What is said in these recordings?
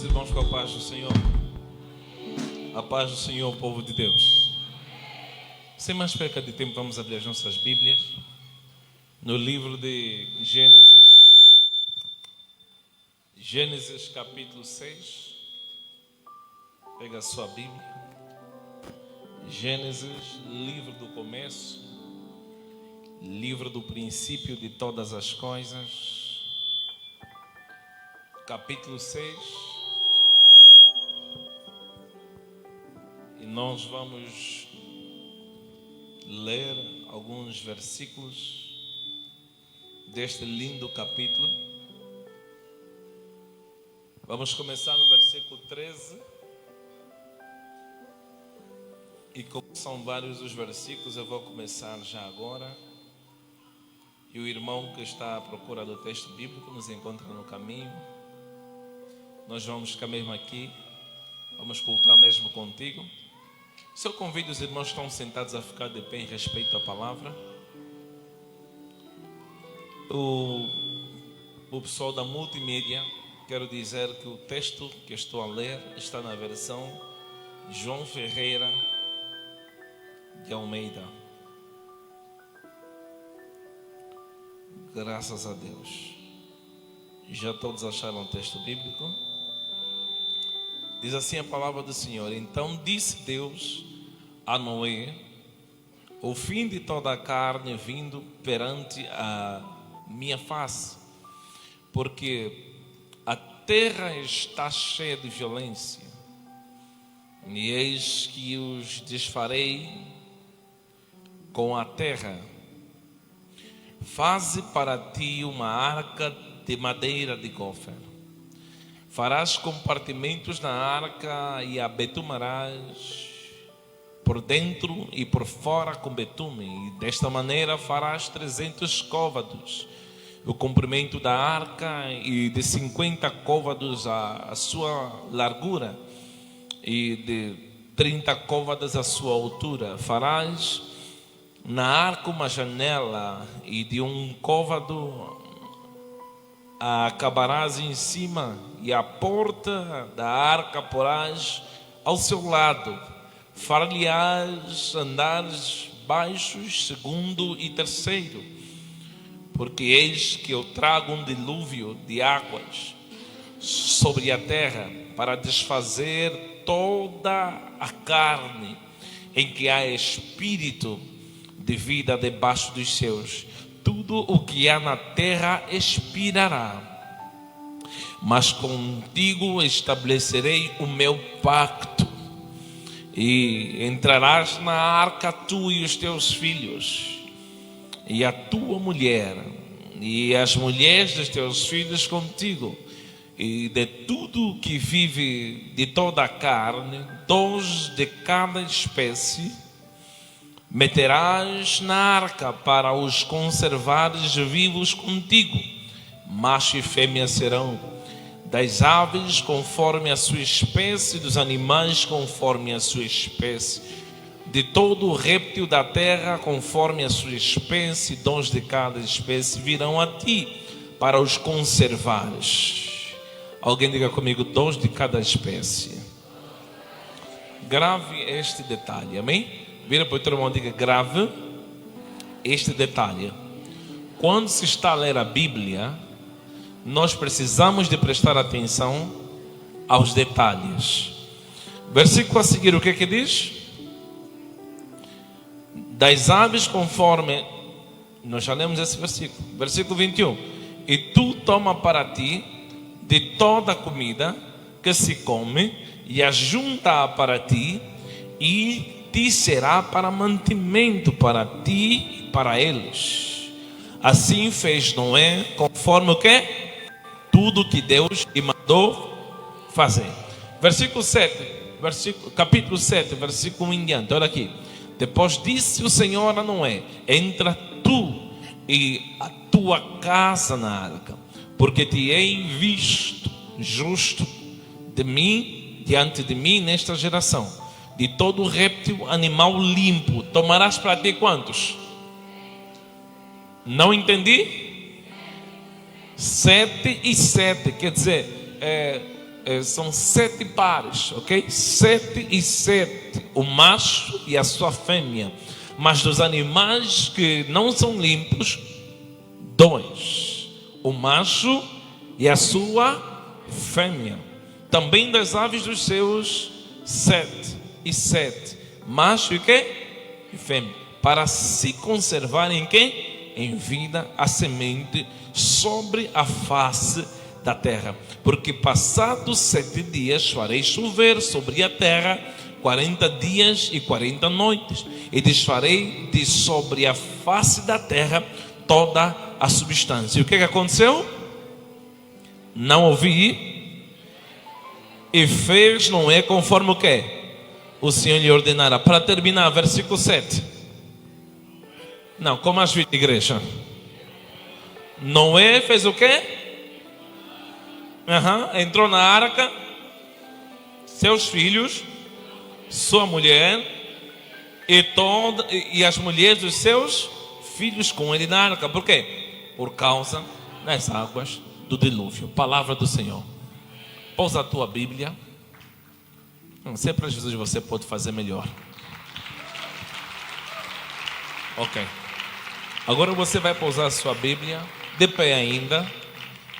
irmãos, com a paz do Senhor. A paz do Senhor, povo de Deus. Sem mais perca de tempo, vamos abrir as nossas Bíblias no livro de Gênesis. Gênesis capítulo 6. Pega a sua Bíblia. Gênesis, livro do começo, livro do princípio de todas as coisas. Capítulo 6. E nós vamos ler alguns versículos deste lindo capítulo. Vamos começar no versículo 13. E como são vários os versículos, eu vou começar já agora. E o irmão que está à procura do texto bíblico nos encontra no caminho. Nós vamos ficar mesmo aqui. Vamos cultuar mesmo contigo. Se eu convido os irmãos que estão sentados a ficar de pé em respeito à palavra. O pessoal da multimídia, quero dizer que o texto que estou a ler está na versão João Ferreira de Almeida. Graças a Deus. Já todos acharam o texto bíblico? Diz assim a palavra do Senhor: Então disse Deus a Noé: o fim de toda a carne vindo perante a minha face, porque a terra está cheia de violência, e eis que os desfarei com a terra. Faze para ti uma arca de madeira de gofer. Farás compartimentos na arca e a betumarás por dentro e por fora com betume. E desta maneira farás 300 côvados o comprimento da arca, e de 50 côvados a sua largura, e de 30 côvados a sua altura. Farás na arca uma janela, e de um côvado acabarás em cima, e a porta da arca porás ao seu lado. Far-lhe-ás andares baixos, segundo e terceiro, porque eis que eu trago um dilúvio de águas sobre a terra, para desfazer toda a carne em que há espírito de vida debaixo dos céus. Tudo o que há na terra expirará, mas contigo estabelecerei o meu pacto, e entrarás na arca tu e os teus filhos, e a tua mulher, e as mulheres dos teus filhos contigo, e de tudo o que vive de toda a carne, 2 de cada espécie, meterás na arca para os conservares vivos contigo. Macho e fêmea serão, das aves conforme a sua espécie, dos animais conforme a sua espécie, de todo o réptil da terra conforme a sua espécie, 2 de cada espécie virão a ti para os conservares. Alguém diga comigo: 2 de cada espécie. Grave este detalhe, amém? Vira para o teu irmão e diga: grave este detalhe. Quando se está a ler a Bíblia, nós precisamos de prestar atenção aos detalhes. Versículo a seguir, o que é que diz? Das aves conforme... Nós já lemos esse versículo. Versículo 21. E tu toma para ti de toda a comida que se come, e ajunta para ti, e ti será para mantimento para ti e para eles. Assim fez Noé, conforme o que? Tudo que Deus lhe mandou fazer. Versículo 7, capítulo 7, versículo 1 em diante. Olha aqui. Depois disse o Senhor a Noé: entra tu e a tua casa na arca, porque te hei visto justo de mim, diante de mim nesta geração. De todo réptil, animal limpo tomarás para ti quantos? Não entendi? 7 e 7, quer dizer, são 7 pares, ok? 7 e 7, o macho e a sua fêmea. Mas dos animais que não são limpos, 2, o macho e a sua fêmea. Também das aves dos seus 7 e 7, macho e quê? E fêmea, para se conservarem em quê? Em vida a semente sobre a face da terra. Porque passados 7 dias farei chover sobre a terra 40 dias e 40 noites, e desfarei de sobre a face da terra toda a substância. E o que aconteceu? Não ouvi. E fez Noé conforme o que o Senhor lhe ordenara. Para terminar, versículo 7. Não, como as vidas, igreja? Noé fez o quê? Entrou na arca, seus filhos, sua mulher e as mulheres dos seus filhos com ele na arca. Por quê? Por causa das águas do dilúvio. Palavra do Senhor. Pousa a tua Bíblia. Se é para Jesus, você pode fazer melhor. Ok. Agora você vai pousar a sua Bíblia, de pé ainda.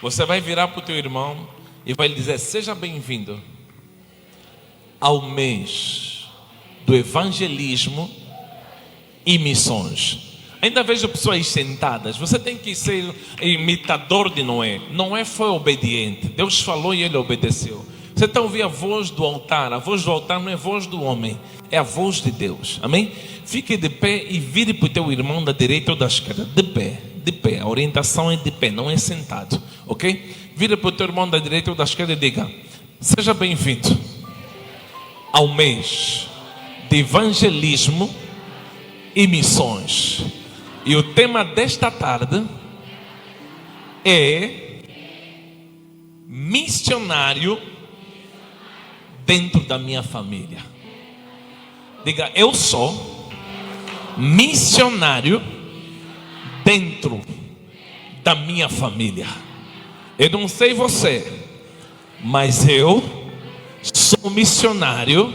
Você vai virar para o teu irmão e vai lhe dizer: seja bem-vindo ao mês do evangelismo e missões. Ainda vejo pessoas sentadas. Você tem que ser imitador de Noé. Noé foi obediente. Deus falou e ele obedeceu. Você está ouvindo a voz do altar. A voz do altar não é a voz do homem, é a voz de Deus. Amém? Fique de pé e vire para o teu irmão da direita ou da esquerda. De pé, de pé. A orientação é de pé, não é sentado. Ok? Vire para o teu irmão da direita ou da esquerda e diga: seja bem-vindo ao mês de evangelismo e missões. E o tema desta tarde é missionário dentro da minha família. Diga: eu sou missionário dentro da minha família. Eu não sei você, mas eu sou missionário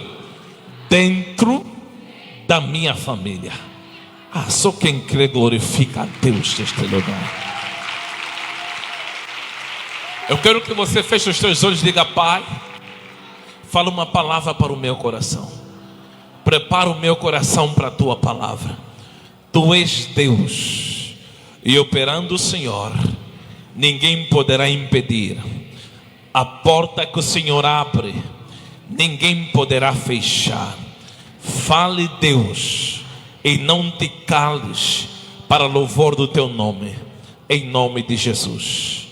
dentro da minha família. Só quem crê glorifica a Deus neste lugar. Eu quero que você feche os seus olhos e diga: Pai, fala uma palavra para o meu coração. Prepara o meu coração para a tua palavra. Tu és Deus, e operando o Senhor, ninguém poderá impedir. A porta que o Senhor abre, ninguém poderá fechar. Fale, Deus, e não te cales, para louvor do teu nome, em nome de Jesus.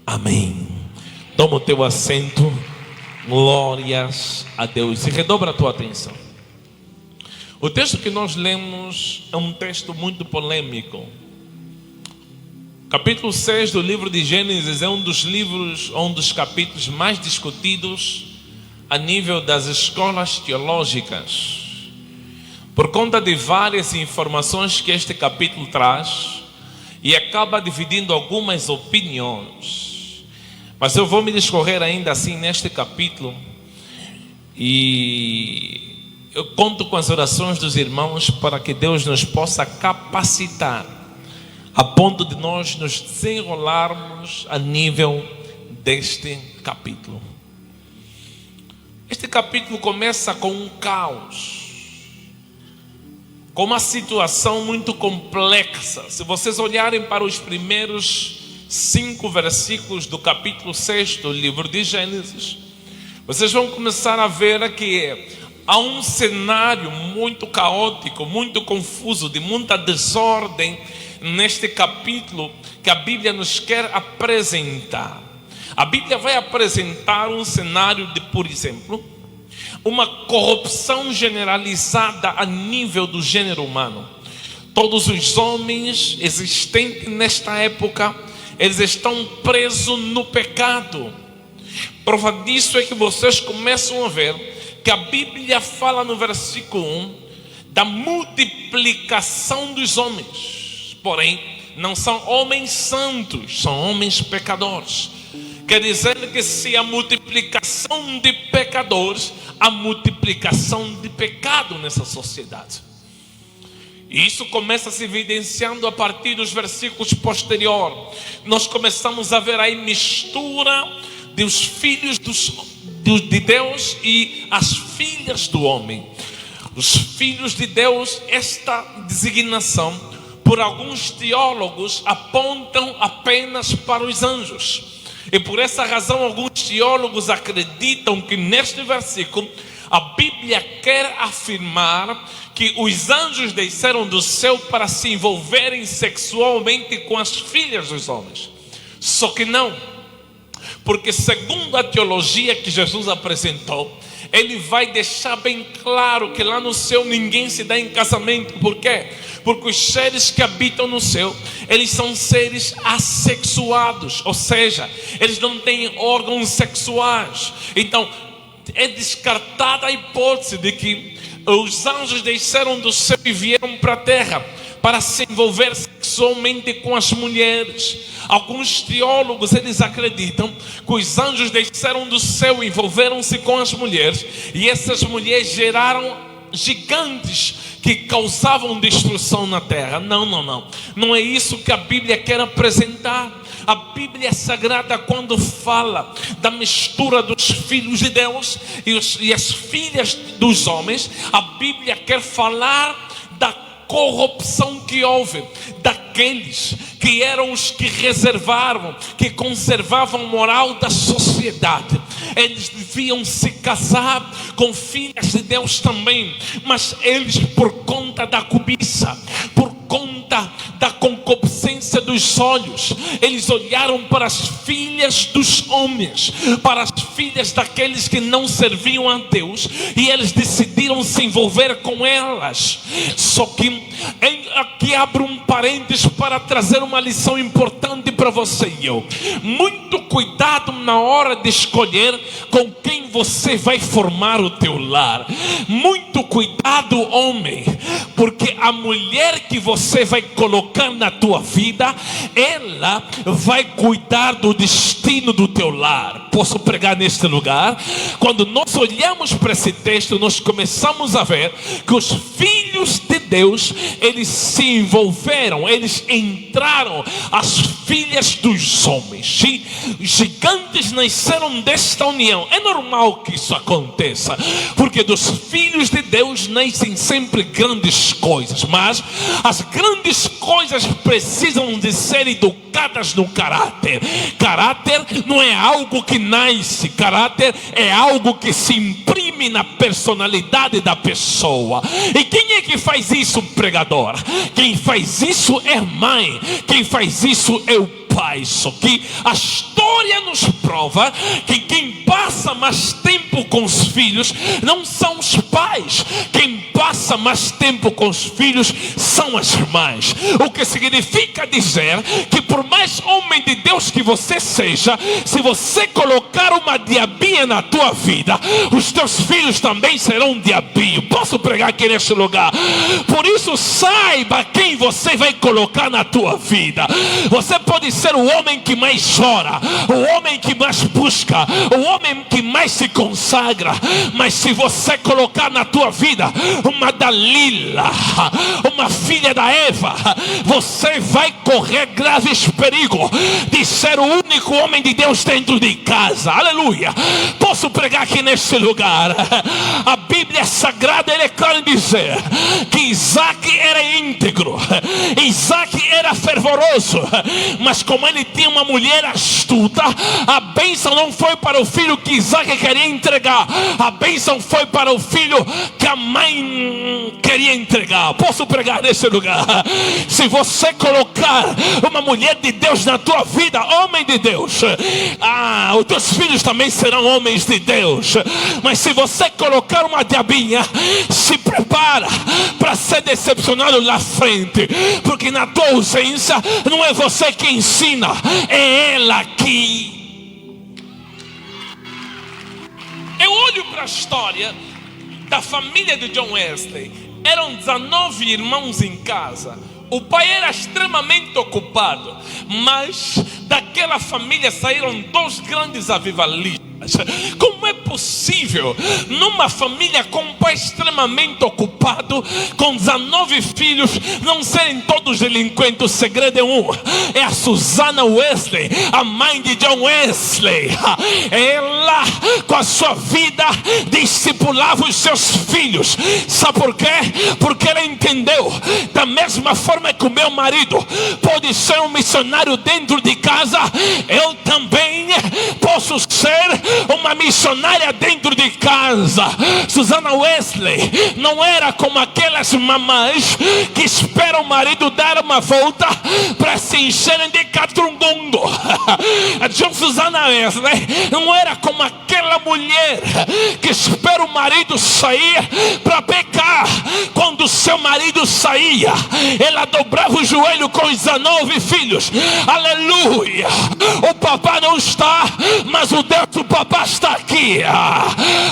Amém. Toma o teu assento. Glórias a Deus. E redobra a tua atenção. O texto que nós lemos é um texto muito polêmico. Capítulo 6 do livro de Gênesis é um dos capítulos mais discutidos a nível das escolas teológicas, por conta de várias informações que este capítulo traz, e acaba dividindo algumas opiniões. Mas eu vou me discorrer ainda assim neste capítulo, e eu conto com as orações dos irmãos para que Deus nos possa capacitar a ponto de nós nos desenrolarmos a nível deste capítulo. Este capítulo começa com um caos, com uma situação muito complexa. Se vocês olharem para os primeiros 5 versículos do capítulo 6 do livro de Gênesis, vocês vão começar a ver que há um cenário muito caótico, muito confuso, de muita desordem neste capítulo que a Bíblia nos quer apresentar. A Bíblia vai apresentar um cenário de, por exemplo, uma corrupção generalizada a nível do gênero humano. Todos os homens existentes nesta época, eles estão presos no pecado. Prova disso é que vocês começam a ver que a Bíblia fala no versículo 1 da multiplicação dos homens. Porém, não são homens santos, são homens pecadores. Quer dizer que se a multiplicação de pecadores, a multiplicação de pecado nessa sociedade. E isso começa se evidenciando a partir dos versículos posteriores. Nós começamos a ver aí mistura dos filhos de Deus e as filhas do homem. Os filhos de Deus, esta designação, por alguns teólogos, apontam apenas para os anjos. E por essa razão, alguns teólogos acreditam que neste versículo, a Bíblia quer afirmar que os anjos desceram do céu para se envolverem sexualmente com as filhas dos homens. Só que não. Porque segundo a teologia que Jesus apresentou, ele vai deixar bem claro que lá no céu ninguém se dá em casamento. Por quê? Porque os seres que habitam no céu, eles são seres assexuados, ou seja, eles não têm órgãos sexuais. Então, é descartada a hipótese de que os anjos desceram do céu e vieram para a terra para se envolver sexualmente com as mulheres. Alguns teólogos, eles acreditam que os anjos desceram do céu e envolveram-se com as mulheres, e essas mulheres geraram gigantes que causavam destruição na terra. Não é isso que a Bíblia quer apresentar. A Bíblia Sagrada, quando fala da mistura dos filhos de Deus e as filhas dos homens, a Bíblia quer falar da corrupção que houve daqueles que eram os que reservavam, que conservavam a moral da sociedade. Eles deviam se casar com filhas de Deus também, mas eles, por conta da cobiça, por conta da concupiscência dos olhos, eles olharam para as filhas dos homens, para as filhas daqueles que não serviam a Deus, e eles decidiram se envolver com elas. Só que aqui abro um parênteses para trazer uma lição importante para você e eu. Muito cuidado na hora de escolher com quem você vai formar o teu lar. Muito cuidado, homem, porque a mulher que você vai colocar na tua vida, ela vai cuidar do destino do teu lar. Posso pregar neste lugar? Quando nós olhamos para esse texto, nós começamos a ver que os filhos de Deus, eles se envolveram, eles entraram as filhas dos homens. Gigantes nasceram desta união. É normal que isso aconteça, porque dos filhos de Deus nascem sempre grandes coisas, mas as grandes coisas precisam de ser educadas no caráter. Caráter não é algo que nasce, caráter é algo que se imprime na personalidade da pessoa. E quem é que faz isso, pregador? Quem faz isso é mãe, quem faz isso é o pai. Só que a história nos prova que quem passa mais tempo com os filhos não são os pais. Quem passa mais tempo com os filhos são as mães. O que significa dizer que por mais homem de Deus que você seja, se você colocar uma diabinha na tua vida, os teus filhos também serão um diabinho. Posso pregar aqui neste lugar? Por isso, saiba quem você vai colocar na tua vida. Você pode ser o homem que mais ora, o homem que mais busca, o homem que mais se consagra, mas se você colocar na tua vida uma Dalila, uma filha da Eva, você vai correr graves perigos de ser o único homem de Deus dentro de casa. Aleluia! Posso pregar aqui neste lugar? A Bíblia Sagrada, ele é claro em dizer que Isaac era íntegro, Isaac era fervoroso, mas como ele tinha uma mulher astuta, a bênção não foi para o filho que Isaac queria entregar, a bênção foi para o filho que a mãe queria entregar. Posso pregar nesse lugar? Se você colocar uma mulher de Deus na tua vida, homem de Deus, os teus filhos também serão homens de Deus. Mas se você colocar uma diabinha, se prepara para ser decepcionado lá frente, porque na tua ausência não é você que ensina, é ela que... Eu olho para a história da família de John Wesley. Eram 19 irmãos em casa. O pai era extremamente ocupado, mas daquela família saíram 2 grandes avivalistas. Como é possível numa família com um pai extremamente ocupado, com 19 filhos, não serem todos delinquentes? O segredo é um: é a Susana Wesley, a mãe de John Wesley. Ela, com a sua vida, discipulava os seus filhos. Sabe por quê? Porque ela entendeu, da mesma forma que o meu marido pode ser um missionário dentro de casa, eu também posso ser uma missionária dentro de casa. Susana Wesley não era como aquelas mamães que esperam o marido dar uma volta para se encherem de catrungundo. A Susana Wesley não era como aquela mulher que espera o marido sair para pecar. Quando seu marido saía, ela dobrava o joelho com os 19 filhos. Aleluia! O papá não está, mas o Deus do papá está aqui.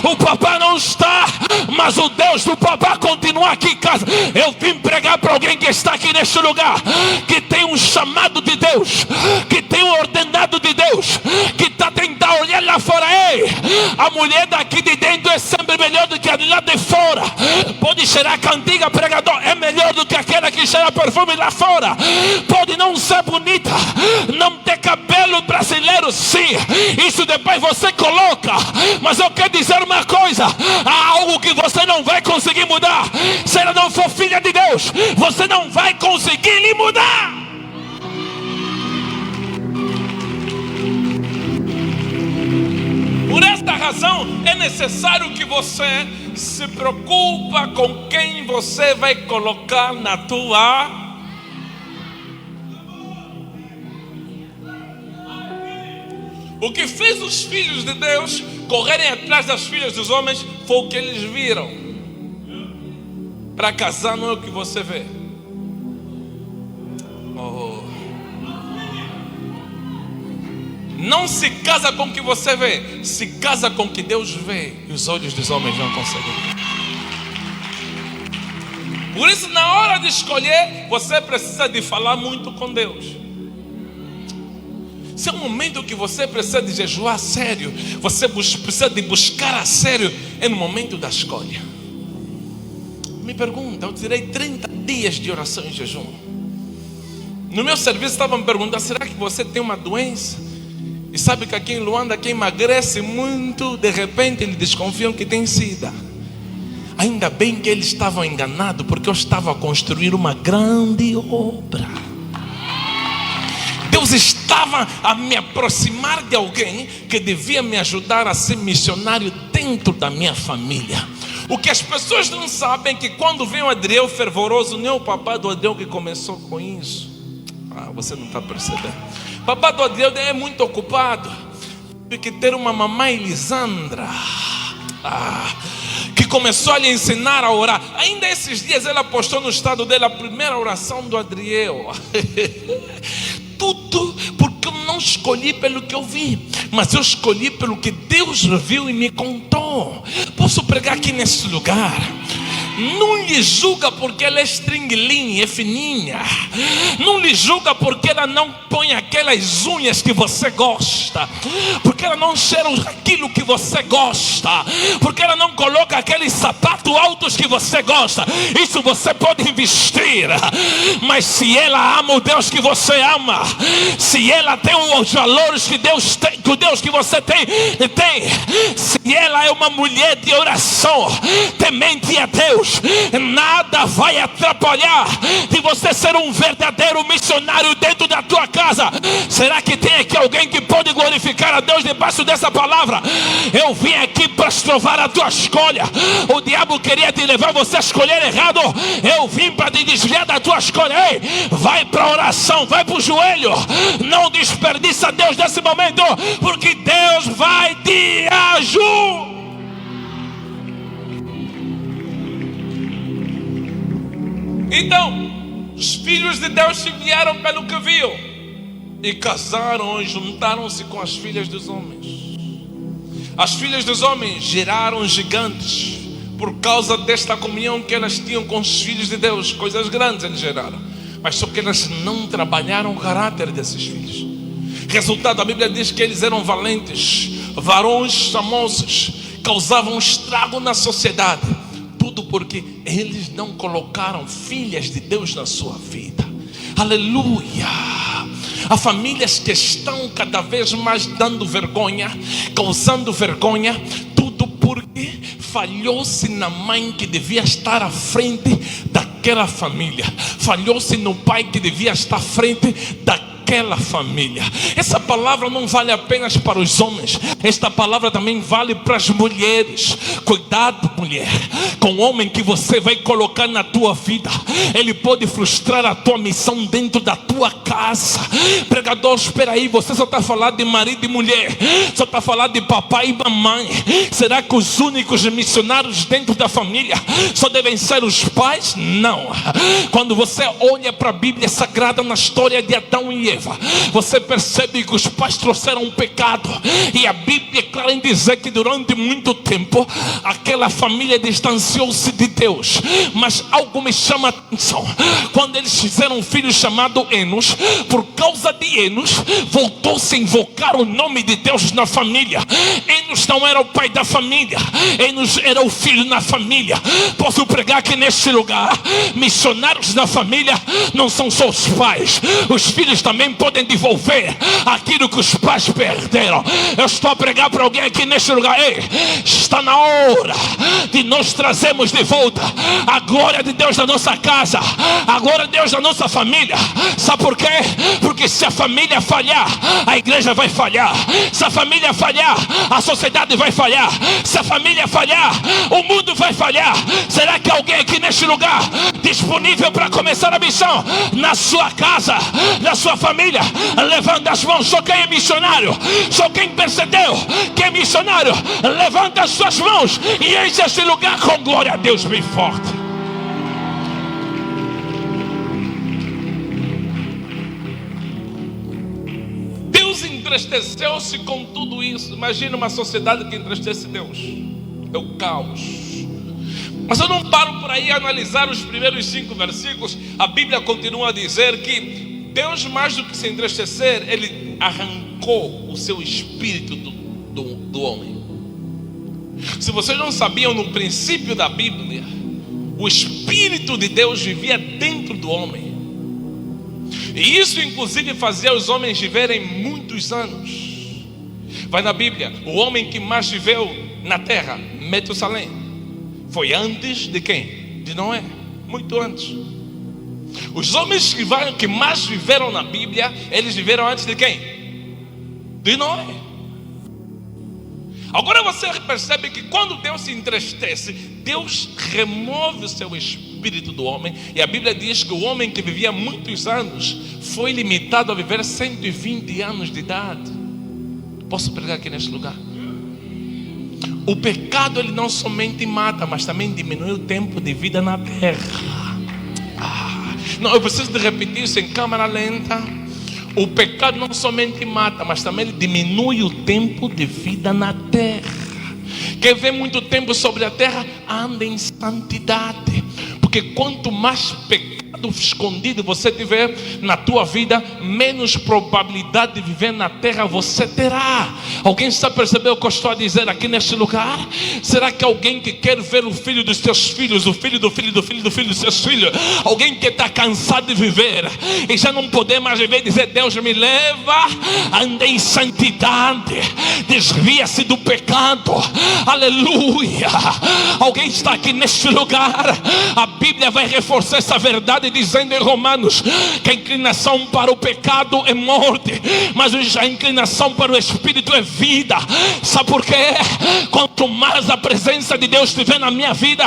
O papá não está, mas o Deus do papá continua aqui em casa. Eu vim pregar para alguém que está aqui neste lugar, que tem um chamado de Deus, que tem um ordenado de Deus, que está tentando olhar lá fora. Ei, a mulher daqui de dentro é sempre melhor do que a de lá de fora. Pode cheirar cantiga, pregador, é melhor do que aquela que cheira perfume lá fora. Pode não ser bonita, não ter cabelo brasileiro, sim, isso depois você coloca. Mas eu quero dizer uma coisa: há algo que você não vai conseguir mudar. Se ela não for filha de Deus, você não vai conseguir lhe mudar. Por esta razão é necessário que você se preocupe com quem você vai colocar na tua. O que fez os filhos de Deus correrem atrás das filhas dos homens foi o que eles viram. Para casar não é o que você vê. Não se casa com o que você vê, se casa com o que Deus vê. E os olhos dos homens não conseguem ver. Por isso, na hora de escolher, você precisa de falar muito com Deus. Se é um momento que você precisa de jejuar a sério, você precisa de buscar a sério, é no momento da escolha. Me pergunta, eu tirei 30 dias de oração e jejum. No meu serviço estavam me perguntando: será que você tem uma doença? E sabe que aqui em Luanda, quem emagrece muito, de repente eles desconfiam que tem SIDA. Ainda bem que eles estavam enganados, porque eu estava a construir uma grande obra. Deus estava a me aproximar de alguém que devia me ajudar a ser missionário dentro da minha família. O que as pessoas não sabem é que quando vem o Adriel fervoroso, nem o papai do Adriel que começou com isso. Você não está percebendo. O papai do Adriel é muito ocupado. Teve que ter uma mamãe Elisandra, que começou a lhe ensinar a orar. Ainda esses dias ela postou no estado dela a primeira oração do Adriel. Tudo porque eu não escolhi pelo que eu vi, mas eu escolhi pelo que Deus viu e me contou. Posso pregar aqui nesse lugar? Não lhe julga porque ela é stringlinha, é fininha. Não lhe julga porque ela não põe aquelas unhas que você gosta, porque ela não cheira aquilo que você gosta, porque ela não coloca aqueles sapatos altos que você gosta. Isso você pode investir. Mas se ela ama o Deus que você ama, se ela tem os valores que Deus tem, que o Deus que você tem, se ela é uma mulher de oração, temente a Deus, nada vai atrapalhar de você ser um verdadeiro missionário dentro da tua casa. Será que tem aqui alguém que pode glorificar a Deus debaixo dessa palavra? Eu vim aqui para provar a tua escolha. O diabo queria te levar você a escolher errado. Eu vim para te desviar da tua escolha. Ei, vai para a oração, vai para o joelho. Não desperdiça Deus nesse momento, porque Deus vai te ajudar. Então, os filhos de Deus se vieram pelo que viam e casaram e juntaram-se com as filhas dos homens. As filhas dos homens geraram gigantes por causa desta comunhão que elas tinham com os filhos de Deus. Coisas grandes eles geraram, mas só que elas não trabalharam o caráter desses filhos. Resultado, a Bíblia diz que eles eram valentes, varões famosos, causavam estrago na sociedade. Tudo porque eles não colocaram filhas de Deus na sua vida. Aleluia! Há famílias que estão cada vez mais dando vergonha, causando vergonha. Tudo porque falhou-se na mãe que devia estar à frente daquela família. Falhou-se no pai que devia estar à frente daquela família. Essa palavra não vale apenas para os homens. Esta palavra também vale para as mulheres. Cuidado, mulher, com o homem que você vai colocar na tua vida. Ele pode frustrar a tua missão dentro da tua casa. Pregador, espera aí, você só está falando de marido e mulher, só está falando de papai e mamãe. Será que os únicos missionários dentro da família só devem ser os pais? Não. Quando você olha para a Bíblia Sagrada, na história de Adão e Eva, você percebe que os pais trouxeram um pecado. E a Bíblia é clara em dizer que durante muito tempo aquela família distanciou-se de Deus. Mas algo me chama a atenção. Quando eles fizeram um filho chamado Enos, por causa de Enos, voltou-se a invocar o nome de Deus na família. Enos não era o pai da família, Enos era o filho na família. Posso pregar que neste lugar, missionários na família não são só os pais. Os filhos também podem devolver aquilo que os pais perderam. Eu estou a pregar para alguém aqui neste lugar. Ei, está na hora de nós trazermos de volta a glória de Deus na nossa casa, a glória de Deus na nossa família. Sabe por quê? Porque se a família falhar, a igreja vai falhar. Se a família falhar, a sociedade vai falhar. Se a família falhar, o mundo vai falhar. Será que alguém aqui neste lugar disponível para começar a missão na sua casa, na sua família? Levanta as mãos. Só quem é missionário, só quem percebeu que é missionário, levanta as suas mãos e enche este lugar com glória a Deus bem forte. Deus entristeceu-se com tudo isso. Imagina uma sociedade que entristece Deus. É o caos. Mas eu não paro por aí a analisar os primeiros 5 versículos. A Bíblia continua a dizer que Deus, mais do que se entristecer, Ele arrancou o seu espírito do homem. Se vocês não sabiam, no princípio da Bíblia, o Espírito de Deus vivia dentro do homem. E isso inclusive fazia os homens viverem muitos anos. Vai na Bíblia, o homem que mais viveu na terra, Metusalém, foi antes de quem? De Noé, muito antes. Os homens que mais viveram na Bíblia, eles viveram antes de quem? De Noé. Agora você percebe que quando Deus se entristece, Deus remove o seu espírito do homem. E a Bíblia diz que o homem que vivia muitos anos foi limitado a viver 120 anos de idade. Posso pregar aqui neste lugar? O pecado, ele não somente mata, mas também diminui o tempo de vida na terra. Não, eu preciso de repetir isso em câmera lenta. O pecado não somente mata, mas também ele diminui o tempo de vida na terra. Quem vê muito tempo sobre a terra, anda em santidade. Porque quanto mais pecado escondido você tiver na tua vida, menos probabilidade de viver na terra você terá. Alguém está percebendo o que eu estou a dizer aqui neste lugar? Será que alguém que quer ver o filho dos teus filhos, o filho do filho do filho do filho dos seus filhos, alguém que está cansado de viver e já não poder mais viver, dizer: Deus me leva, anda em santidade, desvia-se do pecado, aleluia. Alguém está aqui neste lugar? A Bíblia vai reforçar essa verdade dizendo em Romanos que a inclinação para o pecado é morte, mas a inclinação para o Espírito é vida. Sabe por quê? Quanto mais a presença de Deus estiver na minha vida,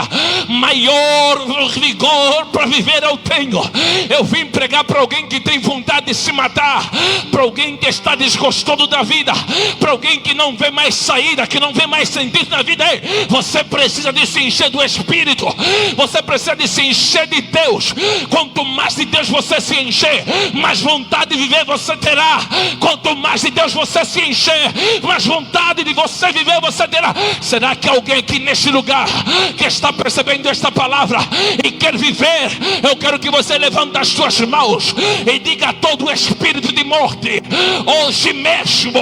maior vigor para viver eu tenho. Eu vim pregar para alguém que tem vontade de se matar, para alguém que está desgostoso da vida, para alguém que não vê mais saída, que não vê mais sentido na vida. Ei, você precisa de se encher do Espírito, você precisa de se encher de Deus. Quanto mais de Deus você se encher, mais vontade de viver você terá. Quanto mais de Deus você se encher, mais vontade de você viver você terá. Será que alguém aqui neste lugar que está percebendo esta palavra e quer viver? Eu quero que você levante as suas mãos e diga a todo o espírito de morte: hoje mesmo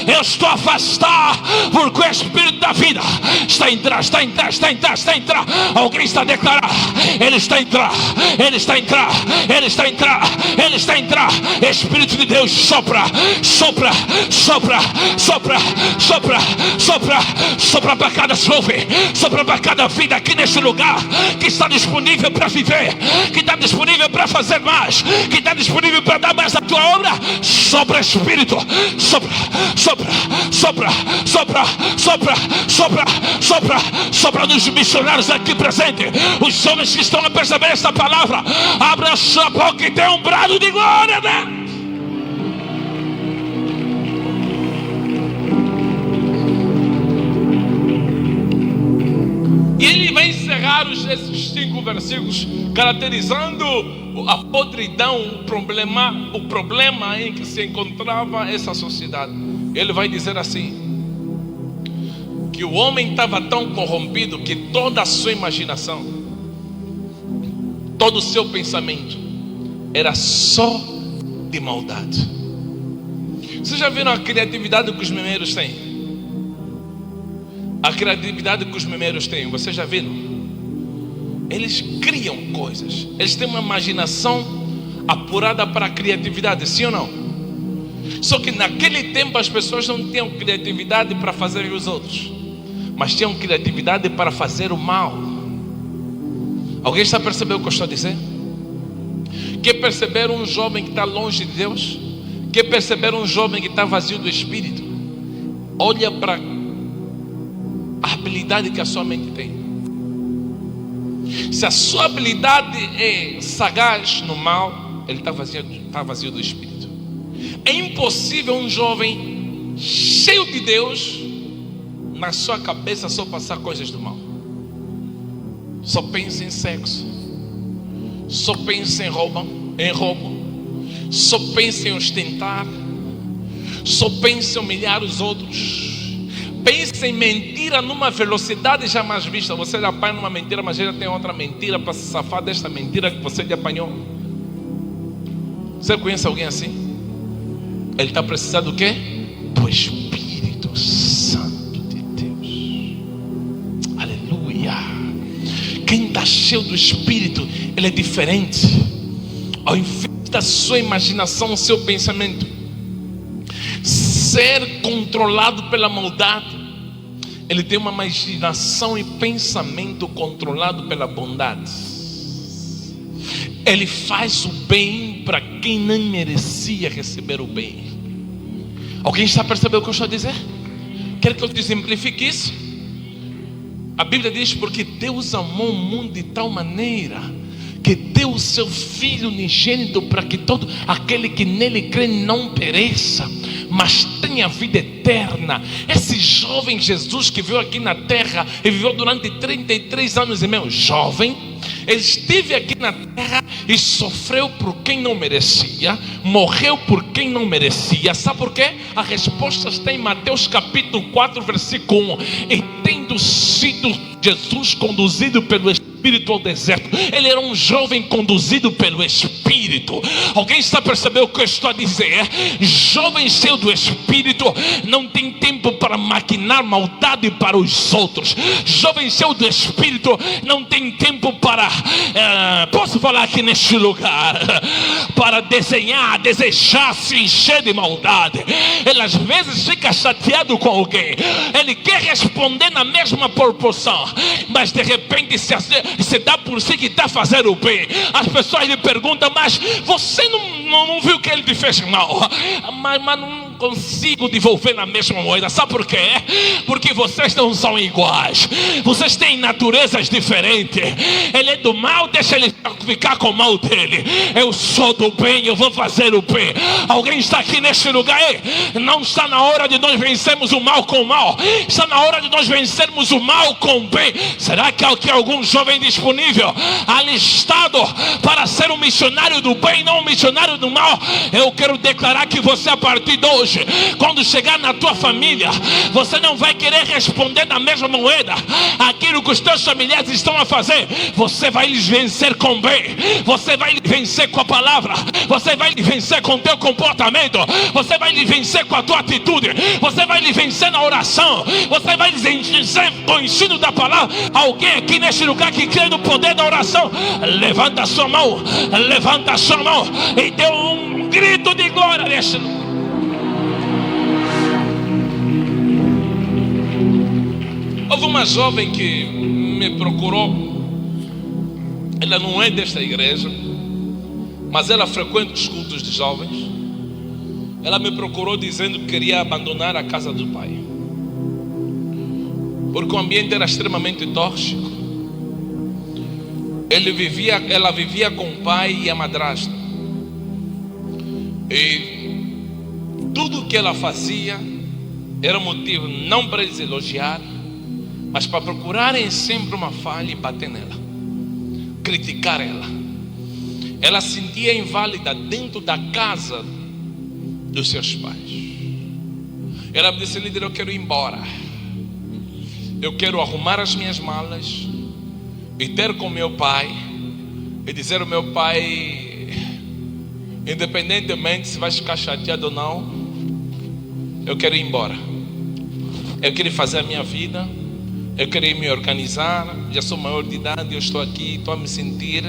eu estou a afastar, porque o espírito da vida está a entrar, está a entrar, está a entrar, está a entrar. Alguém está a declarar: ele está a entrar, ele está a entrar, ele está a entrar, ele está a entrar. Espírito de Deus, sopra, sopra, sopra, sopra, sopra, sopra, sopra para cada jovem, sopra para cada vida aqui neste lugar que está disponível para viver, que está disponível para fazer mais, que está disponível para dar mais a tua obra. Sopra, Espírito, sopra, sopra, sopra, sopra, sopra, sopra, sopra, sopra nos missionários aqui presentes, os homens que estão a perceber esta palavra. Abra a sua boca e dê um brado de glória, né? E ele vai encerrar esses 5 versículos caracterizando a podridão, o problema em que se encontrava essa sociedade. Ele vai dizer assim: que o homem estava tão corrompido que toda a sua imaginação, todo o seu pensamento era só de maldade. Vocês já viram a criatividade que os memeiros têm? A criatividade que os memeiros têm, vocês já viram? Eles criam coisas, eles têm uma imaginação apurada para a criatividade, sim ou não? Só que naquele tempo as pessoas não tinham criatividade para fazer os outros, mas tinham criatividade para fazer o mal. Alguém está percebendo o que eu estou a dizer? Quer perceber um jovem que está longe de Deus? Quer perceber um jovem que está vazio do Espírito? Olha para a habilidade que a sua mente tem. Se a sua habilidade é sagaz no mal, ele está vazio do Espírito. É impossível um jovem cheio de Deus, na sua cabeça só passar coisas do mal. Só pensa em sexo, só pensa em roubo, só pensa em ostentar, só pensa em humilhar os outros. Pensa em mentira numa velocidade jamais vista. Você lhe apanha numa mentira, mas ele tem outra mentira para se safar desta mentira que você lhe apanhou. Você conhece alguém assim? Ele está precisando do quê? Do Espírito Santo de Deus. Aleluia. Quem está cheio do Espírito, ele é diferente. Ao invés da sua imaginação, o seu pensamento ser controlado pela maldade, ele tem uma imaginação e pensamento controlado pela bondade. Ele faz o bem para quem não merecia receber o bem. Alguém está percebendo o que eu estou a dizer? Quer que eu te exemplifique isso? A Bíblia diz: porque Deus amou o mundo de tal maneira que deu o seu Filho unigênito, para que todo aquele que nele crê não pereça, mas tenha vida eterna. Esse jovem Jesus que veio aqui na terra e viveu durante 33 anos e meio, jovem, ele esteve aqui na terra e sofreu por quem não merecia, morreu por quem não merecia. Sabe por quê? A resposta está em Mateus capítulo 4 versículo 1. E tendo sido Jesus conduzido pelo Espírito ao deserto, ele era um jovem conduzido pelo Espírito. Alguém está percebendo o que eu estou a dizer? Jovem cheio do Espírito não tem tempo para maquinar maldade para os outros. Jovem cheio do Espírito não tem tempo para posso falar aqui neste lugar, para desenhar, desejar, se encher de maldade. Ele às vezes fica chateado com alguém, ele quer responder na mesma proporção, mas de repente se dá por si que está fazendo o bem. As pessoas lhe perguntam: mas você não viu que ele te fez mal? Mas consigo devolver na mesma moeda. Sabe por quê? Porque vocês não são iguais. Vocês têm naturezas diferentes. Ele é do mal, deixa ele ficar com o mal dele. Eu sou do bem, eu vou fazer o bem. Alguém está aqui neste lugar? Não está na hora de nós vencermos o mal com o mal. Está na hora de nós vencermos o mal com o bem. Será que há algum jovem disponível, alistado para ser um missionário do bem, não um missionário do mal? Eu quero declarar que você, a partir de hoje, quando chegar na tua família, você não vai querer responder da mesma moeda aquilo que os teus familiares estão a fazer. Você vai lhes vencer com bem. Você vai lhes vencer com a palavra. Você vai lhes vencer com o teu comportamento. Você vai lhes vencer com a tua atitude. Você vai lhes vencer na oração. Você vai lhes vencer com o ensino da palavra. Alguém aqui neste lugar que crê no poder da oração, levanta a sua mão. Levanta a sua mão e dê um grito de glória neste lugar. Houve uma jovem que me procurou. Ela não é desta igreja, mas ela frequenta os cultos de jovens. Ela me procurou dizendo que queria abandonar a casa do pai, porque o ambiente era extremamente tóxico. Ela vivia com o pai e a madrasta, e tudo que ela fazia era motivo não para eles elogiar, mas para procurarem sempre uma falha e bater nela, criticar ela. Ela se sentia inválida dentro da casa dos seus pais. Ela disse: líder, eu quero ir embora. Eu quero arrumar as minhas malas e ter com meu pai e dizer ao meu pai, independentemente se vai ficar chateado ou não, eu quero ir embora. Eu quero fazer a minha vida. Eu quero me organizar. Já sou maior de idade, eu estou aqui, estou a me sentir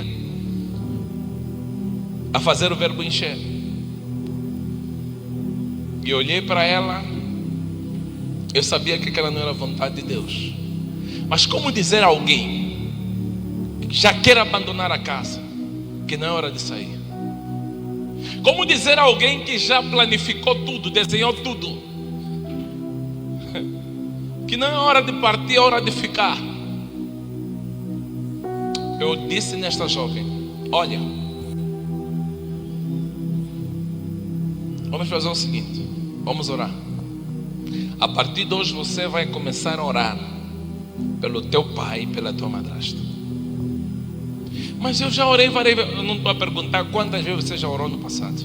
a fazer o verbo encher. E olhei para ela. Eu sabia que aquela não era a vontade de Deus. Mas como dizer a alguém que já quer abandonar a casa que não é hora de sair? Como dizer a alguém que já planificou tudo, desenhou tudo, que não é hora de partir, é hora de ficar? Eu disse nesta jovem: olha, vamos fazer o seguinte, vamos orar. A partir de hoje você vai começar a orar pelo teu pai e pela tua madrasta. Mas eu já orei várias vezes. Eu não estou a perguntar quantas vezes você já orou no passado.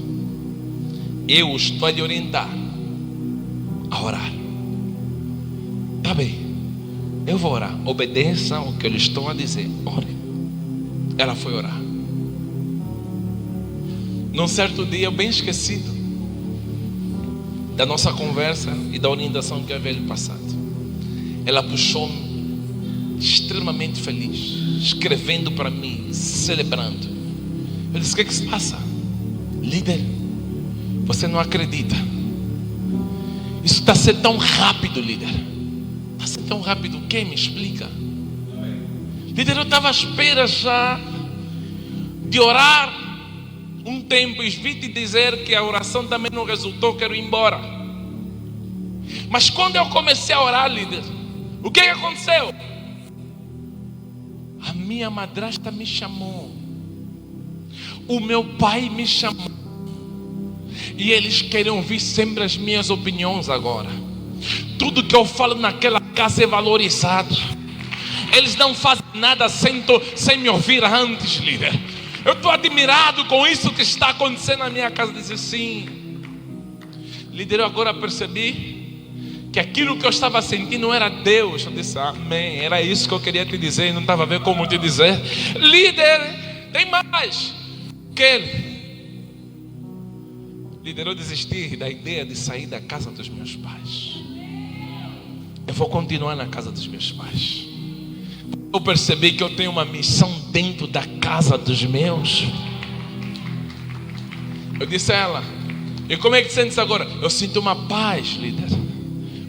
Eu estou a lhe orientar a orar. Tá bem, eu vou orar. Obedeça o que eu lhe estou a dizer. Ore. Ela foi orar. Num certo dia, eu bem esquecido da nossa conversa e da orientação que eu havia lhe passado, ela puxou-me extremamente feliz, escrevendo para mim, celebrando. Eu disse: o que é que se passa? Líder, você não acredita. Isso está sendo tão rápido, líder. Está sendo tão rápido. O que? Me explica. Líder, eu estava à espera já de orar um tempo e vi te dizer que a oração também não resultou, quero ir embora. Mas quando eu comecei a orar, líder, o que aconteceu? A minha madrasta me chamou, o meu pai me chamou, e eles querem ouvir sempre as minhas opiniões agora. Tudo que eu falo naquela casa é valorizado. Eles não fazem nada sem me ouvir antes, líder. Eu estou admirado com isso que está acontecendo na minha casa. Disse: sim, líder, eu agora percebi que aquilo que eu estava sentindo não era Deus. Eu disse: amém, era isso que eu queria te dizer e não estava a ver como te dizer. Líder, tem mais. Líder, eu desisti da ideia de sair da casa dos meus pais. Eu vou continuar na casa dos meus pais. Eu percebi que eu tenho uma missão dentro da casa dos meus. Eu disse a ela: e como é que sentes agora? Eu sinto uma paz, líder,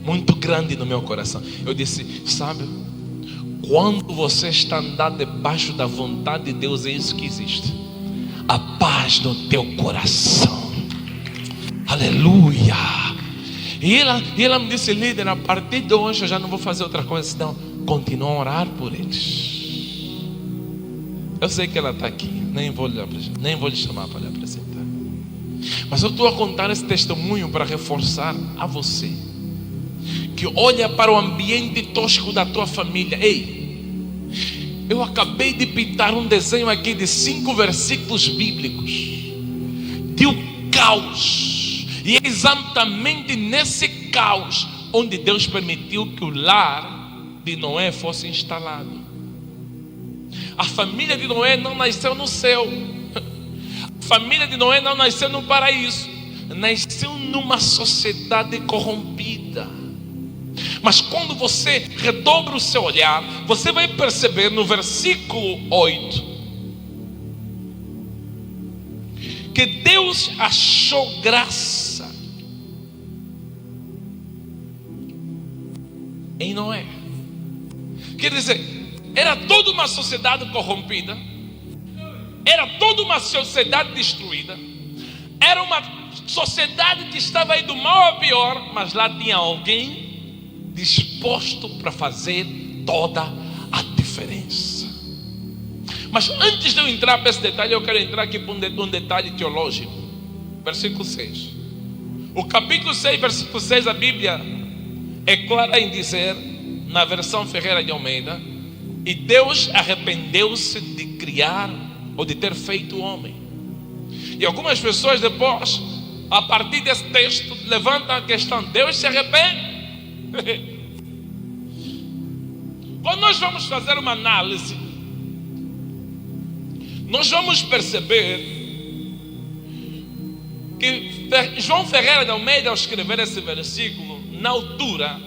muito grande no meu coração. Eu disse: sabe, quando você está andando debaixo da vontade de Deus, é isso que existe, a paz no teu coração. Aleluia. E ela me disse: líder, a partir de hoje eu já não vou fazer outra coisa senão continuar a orar por eles. Eu sei que ela está aqui, nem vou lhe chamar para lhe apresentar. Mas eu estou a contar esse testemunho para reforçar a você que olha para o ambiente tosco da tua família. Ei, eu acabei de pintar um desenho aqui de 5 versículos bíblicos de um caos, e é exatamente nesse caos onde Deus permitiu que o lar de Noé fosse instalado. A família de Noé não nasceu no céu, a família de Noé não nasceu no paraíso, nasceu numa sociedade corrompida. Mas quando você redobra o seu olhar, você vai perceber no versículo 8 que Deus achou graça em Noé. Quer dizer, era toda uma sociedade corrompida, era toda uma sociedade destruída, era uma sociedade que estava aí do mal ao pior, mas lá tinha alguém disposto para fazer toda a diferença. Mas antes de eu entrar para esse detalhe, eu quero entrar aqui para um detalhe teológico. Versículo 6. O capítulo 6, versículo 6, a Bíblia é clara em dizer, na versão Ferreira de Almeida: e Deus arrependeu-se de criar ou de ter feito o homem. E algumas pessoas depois, a partir desse texto, levantam a questão: Deus se arrepende? Quando nós vamos fazer uma análise, nós vamos perceber que João Ferreira de Almeida, ao escrever esse versículo, na altura,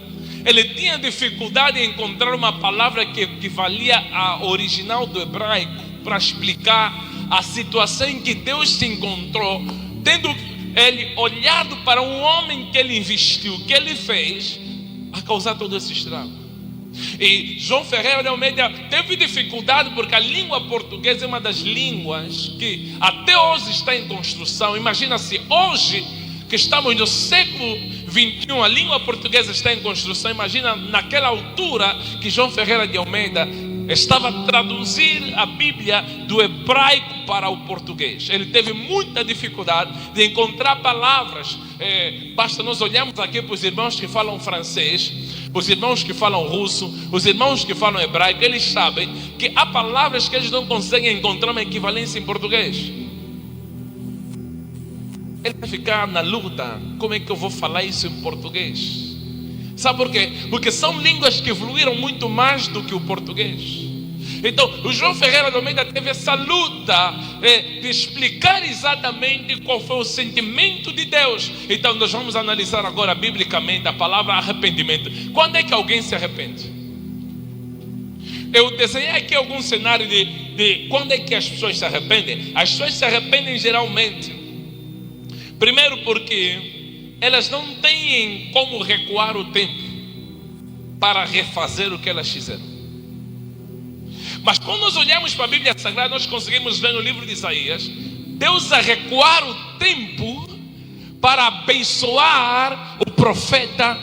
ele tinha dificuldade em encontrar uma palavra que equivalia à original do hebraico para explicar a situação em que Deus se encontrou, tendo ele olhado para um homem que ele investiu, que ele fez, a causar todo esse estrago. E João Ferreira de Almeida teve dificuldade porque a língua portuguesa é uma das línguas que até hoje está em construção. Imagina se hoje, que estamos no século 21, a língua portuguesa está em construção. Imagina naquela altura que João Ferreira de Almeida estava a traduzir a Bíblia do hebraico para o português. Ele teve muita dificuldade de encontrar palavras. Basta nós olharmos aqui para os irmãos que falam francês, os irmãos que falam russo, os irmãos que falam hebraico. Eles sabem que há palavras que eles não conseguem encontrar uma equivalência em português. Ele vai ficar na luta: como é que eu vou falar isso em português? Sabe por quê? Porque são línguas que evoluíram muito mais do que o português. Então, o João Ferreira de Almeida teve essa luta de explicar exatamente qual foi o sentimento de Deus. Então, nós vamos analisar agora biblicamente a palavra arrependimento. Quando é que alguém se arrepende? Eu desenhei aqui algum cenário de quando é que as pessoas se arrependem. As pessoas se arrependem geralmente, primeiro porque elas não têm como recuar o tempo para refazer o que elas fizeram. Mas quando nós olhamos para a Bíblia Sagrada, nós conseguimos ver no livro de Isaías Deus a recuar o tempo para abençoar o profeta,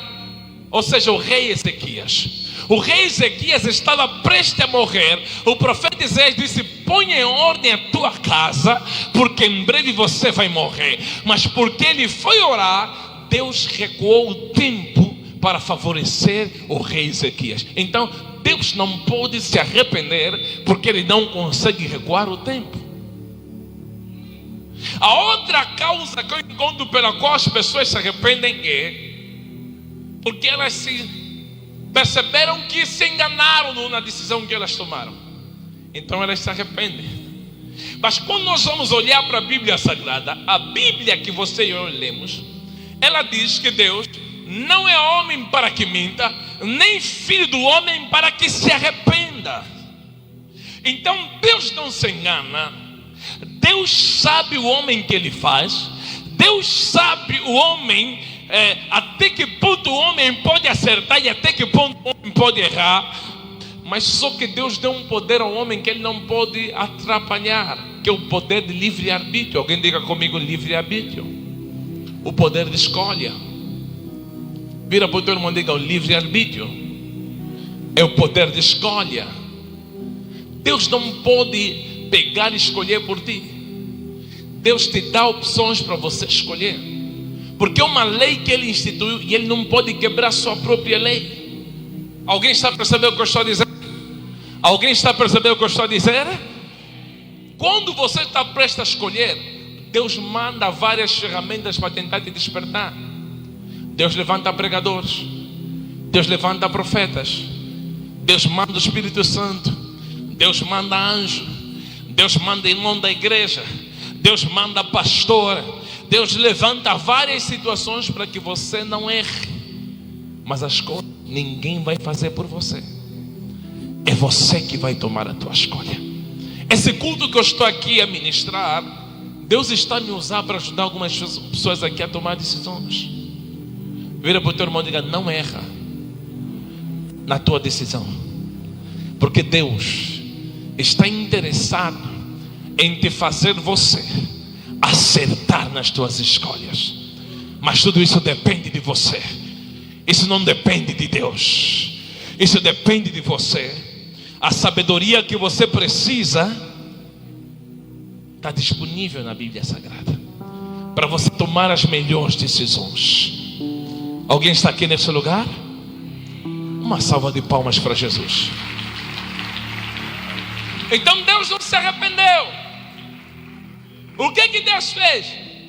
ou seja, o rei Ezequias. O rei Ezequias estava prestes a morrer. O profeta Isaías disse: põe em ordem a tua casa, porque em breve você vai morrer. Mas porque ele foi orar, Deus recuou o tempo para favorecer o rei Ezequias. Então Deus não pode se arrepender porque ele não consegue recuar o tempo. A outra causa que eu encontro pela qual as pessoas se arrependem é porque elas se perceberam que se enganaram na decisão que elas tomaram. Então elas se arrependem. Mas quando nós vamos olhar para a Bíblia Sagrada, a Bíblia que você e eu lemos, ela diz que Deus não é homem para que minta, nem filho do homem para que se arrependa. Então Deus não se engana. Deus sabe o homem que ele faz. Deus sabe o homem, até que ponto o homem pode acertar e até que ponto o homem pode errar. Mas só que Deus deu um poder ao homem que ele não pode atrapalhar, que é o poder de livre-arbítrio. Alguém diga comigo: livre-arbítrio. O poder de escolha. Vira para o teu irmão e diga: o livre-arbítrio é o poder de escolha. Deus não pode pegar e escolher por ti. Deus te dá opções para você escolher, porque é uma lei que Ele instituiu e Ele não pode quebrar sua própria lei. Alguém está a perceber o que eu estou a dizer? Alguém está a perceber o que eu estou a dizer? Quando você está prestes a escolher, Deus manda várias ferramentas para tentar te despertar. Deus levanta pregadores, Deus levanta profetas, Deus manda o Espírito Santo, Deus manda anjo, Deus manda irmão da igreja, Deus manda pastor, Deus levanta várias situações para que você não erre. Mas a escolha ninguém vai fazer por você, é você que vai tomar a tua escolha. Esse culto que eu estou aqui a ministrar, Deus está a me usar para ajudar algumas pessoas aqui a tomar decisões. Vira para o teu irmão e diga: não erra na tua decisão, porque Deus está interessado em te fazer você acertar nas tuas escolhas. Mas tudo isso depende de você. Isso não depende de Deus, isso depende de você. A sabedoria que você precisa está disponível na Bíblia Sagrada para você tomar as melhores decisões. Alguém está aqui nesse lugar? Uma salva de palmas para Jesus. Então Deus não se arrependeu. O que Deus fez?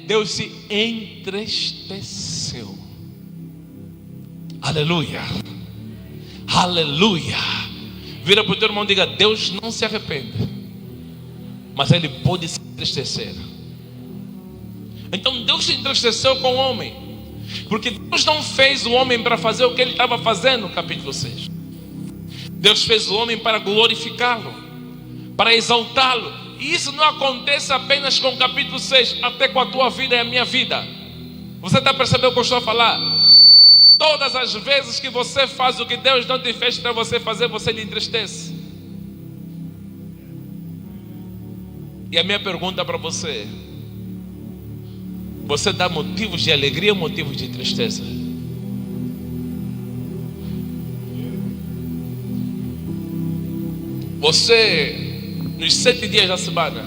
Deus se entristeceu. Aleluia, aleluia. Vira para o teu irmão e diga: Deus não se arrepende, mas Ele pode se entristecer. Então Deus se entristeceu com o homem, porque Deus não fez o homem para fazer o que ele estava fazendo no capítulo 6. Deus fez o homem para glorificá-lo, para exaltá-lo. E isso não acontece apenas com o capítulo 6, até com a tua vida e a minha vida. Você está percebendo o que eu estou a falar? Todas as vezes que você faz o que Deus não te fez para você fazer, você lhe entristece. E a minha pergunta para você: você dá motivos de alegria ou motivos de tristeza? Você, nos 7 dias da semana,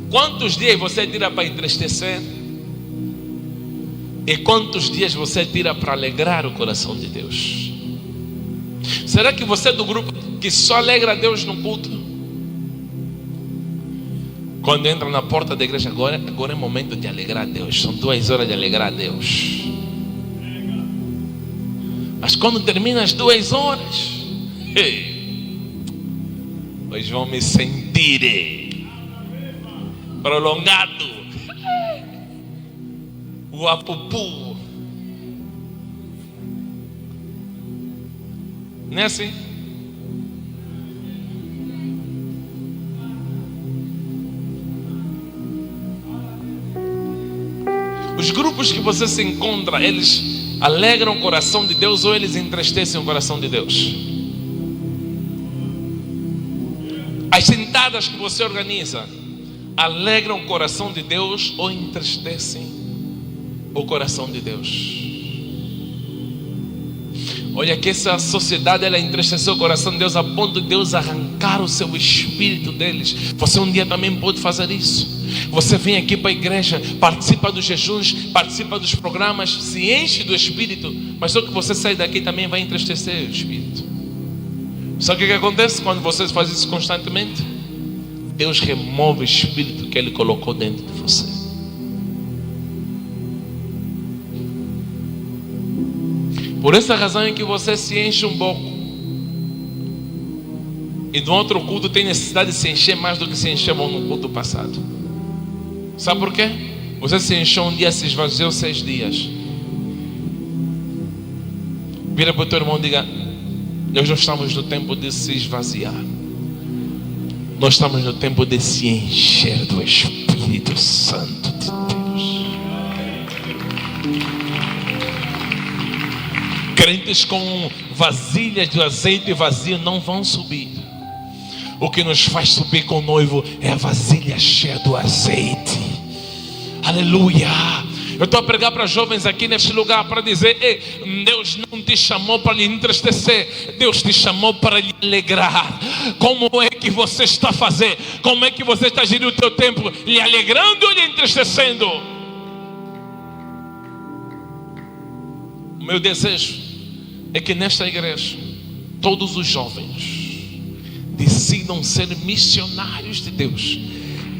quantos dias você tira para entristecer? E quantos dias você tira para alegrar o coração de Deus? Será que você é do grupo que só alegra a Deus no culto? Quando entra na porta da igreja, agora é momento de alegrar a Deus. São 2 horas de alegrar a Deus. Mas quando termina as 2 horas, hoje vão me sentir prolongado. O apupu. Não é assim? Os grupos que você se encontra, eles alegram o coração de Deus ou eles entristecem o coração de Deus? As sentadas que você organiza alegram o coração de Deus ou entristecem o coração de Deus? Olha que essa sociedade, ela entristeceu o coração de Deus a ponto de Deus arrancar o seu espírito deles. Você um dia também pode fazer isso. Você vem aqui para a igreja, participa dos jejuns, participa dos programas, se enche do espírito, mas só que você sai daqui também vai entristecer o espírito. Sabe o que acontece quando você faz isso constantemente? Deus remove o espírito que Ele colocou dentro de você. Por essa razão é que você se enche um pouco, e no outro culto tem necessidade de se encher mais do que se encheu no culto passado. Sabe por quê? Você se encheu um dia, se esvaziou 6 dias. Vira para o teu irmão e diga: nós não estamos no tempo de se esvaziar, nós estamos no tempo de se encher do Espírito Santo de Deus. Crentes com vasilhas de azeite vazio não vão subir. O que nos faz subir com o noivo é a vasilha cheia do azeite. Aleluia. Eu estou a pregar para jovens aqui neste lugar para dizer: ei, Deus não te chamou para lhe entristecer, Deus te chamou para lhe alegrar. Como é que você está fazendo? Como é que você está gerindo o teu tempo? Lhe alegrando ou lhe entristecendo? O meu desejo é que nesta igreja todos os jovens decidam ser missionários de Deus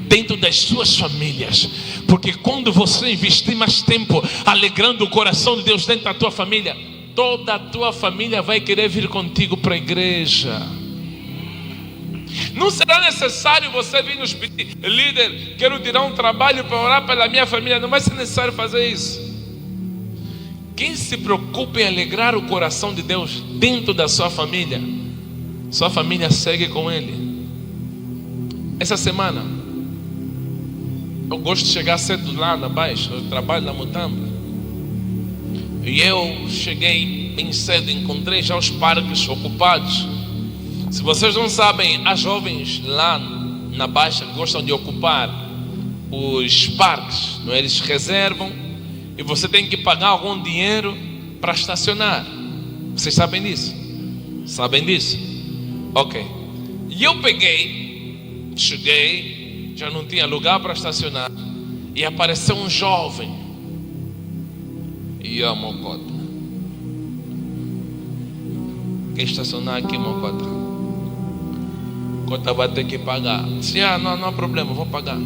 dentro das suas famílias, porque quando você investir mais tempo alegrando o coração de Deus dentro da tua família, toda a tua família vai querer vir contigo para a igreja. Não será necessário você vir nos pedir: líder, quero tirar um trabalho para orar pela minha família. Não vai ser necessário fazer isso. Quem se preocupa em alegrar o coração de Deus dentro da sua família segue com Ele. Essa semana eu gosto de chegar cedo lá na Baixa, eu trabalho na Mutamba, e eu cheguei bem cedo, encontrei já os parques ocupados. Se vocês não sabem, as jovens lá na Baixa gostam de ocupar os parques, não é? Eles reservam e você tem que pagar algum dinheiro para estacionar. Vocês sabem disso? Sabem disso? Ok. E eu cheguei, já não tinha lugar para estacionar, e apareceu um jovem. E a mocota: quer estacionar aqui, mocota? Mocota vai ter que pagar. Disse: não há problema, vou pagar.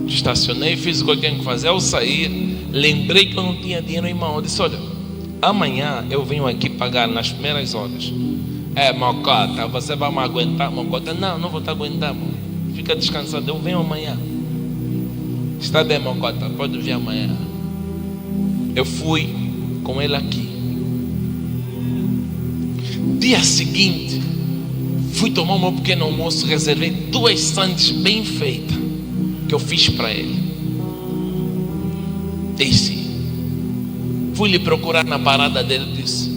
Estacionei, fiz o que eu tinha que fazer. Ao sair, lembrei que eu não tinha dinheiro em mão. Eu disse: olha, amanhã eu venho aqui pagar nas primeiras horas. Mocota, você vai me aguentar? Mocota: não vou te aguentar, mano. Fica descansado, eu venho amanhã. Está bem, mocota, pode vir amanhã. Eu fui com ele aqui. Dia seguinte, fui tomar o meu pequeno almoço. Reservei 2 sandes bem feitas que eu fiz para ele. Desci, fui lhe procurar na parada dele. Disse: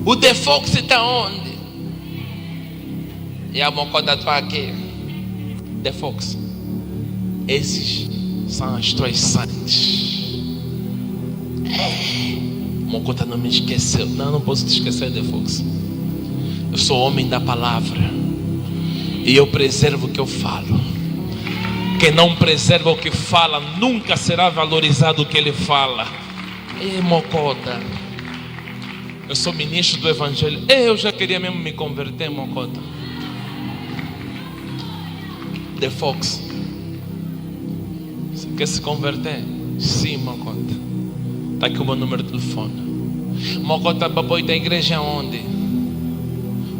o The Fox está onde? E a mocota: está aqui. The Fox, esses são as tuas sandes. Mocota não me esqueceu. Não posso te esquecer, The Fox. Eu sou homem da palavra e eu preservo o que eu falo. Quem não preserva o que fala nunca será valorizado o que ele fala. Mocota, eu sou ministro do evangelho. Eu já queria mesmo me converter, mocota. The Fox, você quer se converter? Sim, mocota. Está aqui o meu número de telefone. Mocota, papai, da igreja onde?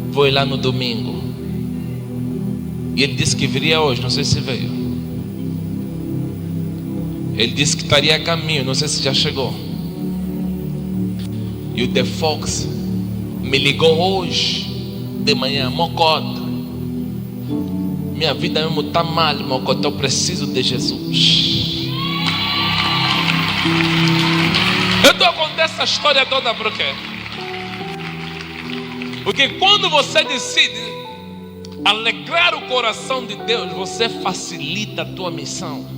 Vou ir lá no domingo. E ele disse que viria hoje, não sei se veio. Ele disse que estaria a caminho, não sei se já chegou. E o The Fox me ligou hoje de manhã: mocota, minha vida mesmo está mal, mocota, eu preciso de Jesus. Eu estou a contar essa história toda por quê? Porque quando você decide alegrar o coração de Deus, você facilita a tua missão.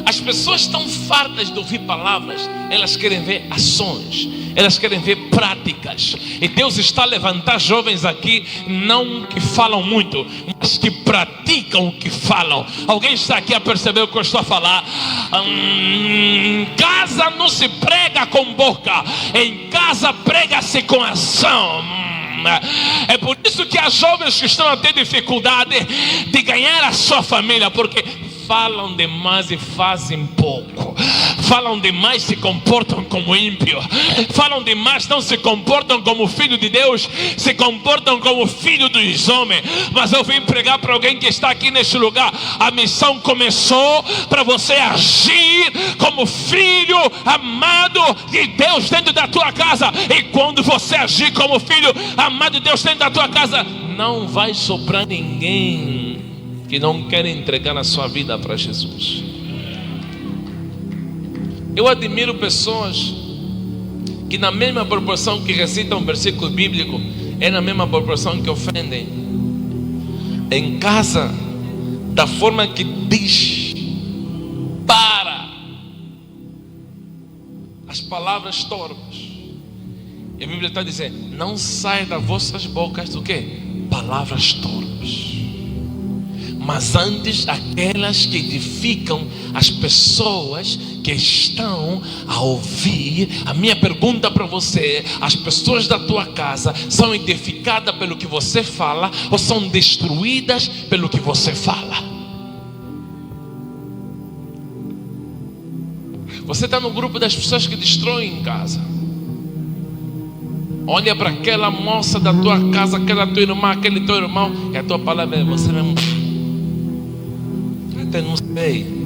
As pessoas estão fartas de ouvir palavras, elas querem ver ações, elas querem ver práticas. E Deus está a levantar jovens aqui, não que falam muito, mas que praticam o que falam. Alguém está aqui a perceber o que eu estou a falar? Em casa não se prega com boca, em casa prega-se com ação. É por isso que há jovens que estão a ter dificuldade de ganhar a sua família, porque falam demais e fazem pouco. Falam demais, se comportam como ímpio. Falam demais, não se comportam como filho de Deus, se comportam como filho dos homens. Mas eu vim pregar para alguém que está aqui neste lugar. A missão começou para você agir como filho amado de Deus dentro da tua casa. E quando você agir como filho amado de Deus dentro da tua casa, não vai sobrar ninguém que não quer entregar a sua vida para Jesus. Eu admiro pessoas que na mesma proporção que recitam um versículo bíblico, é na mesma proporção que ofendem. Em casa, da forma que diz, para, palavras torpes. E a Bíblia está dizendo: não sai das vossas bocas do quê? Palavras torpes, mas antes aquelas que edificam as pessoas que estão a ouvir. A minha pergunta para você: as pessoas da tua casa são edificadas pelo que você fala ou são destruídas pelo que você fala? Você está no grupo das pessoas que destroem em casa. Olha para aquela moça da tua casa, aquela tua irmã, aquele teu irmão, e a tua palavra é: você mesmo. Até não sei.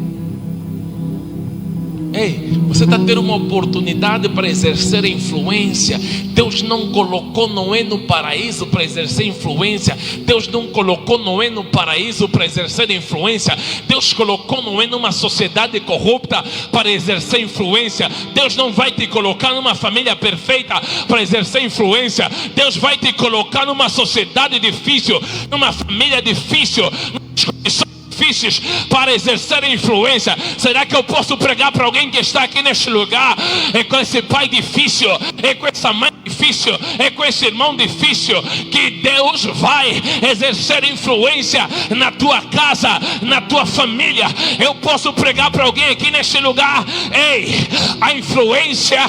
Ei, você está tendo uma oportunidade para exercer influência. Deus não colocou Noé no paraíso para exercer influência. Deus não colocou Noé no paraíso para exercer influência. Deus colocou Noé numa sociedade corrupta para exercer influência. Deus não vai te colocar numa família perfeita para exercer influência. Deus vai te colocar numa sociedade difícil, numa família difícil, numa condição difíceis para exercer influência. Será que eu posso pregar para alguém que está aqui neste lugar? É com esse pai difícil, é com essa mãe difícil, é com esse irmão difícil que Deus vai exercer influência na tua casa, na tua família. Eu posso pregar para alguém aqui neste lugar: ei, a influência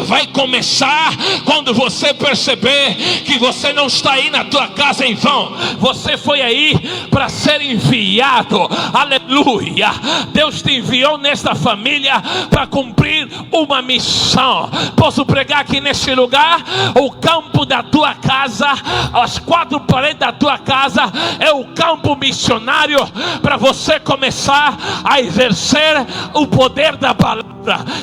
vai começar quando você perceber que você não está aí na tua casa em vão. Você foi aí para ser enviado. Aleluia. Deus te enviou nesta família para cumprir uma missão. Posso pregar aqui neste lugar: o campo da tua casa, as quatro paredes da tua casa é o campo missionário para você começar a exercer o poder da palavra.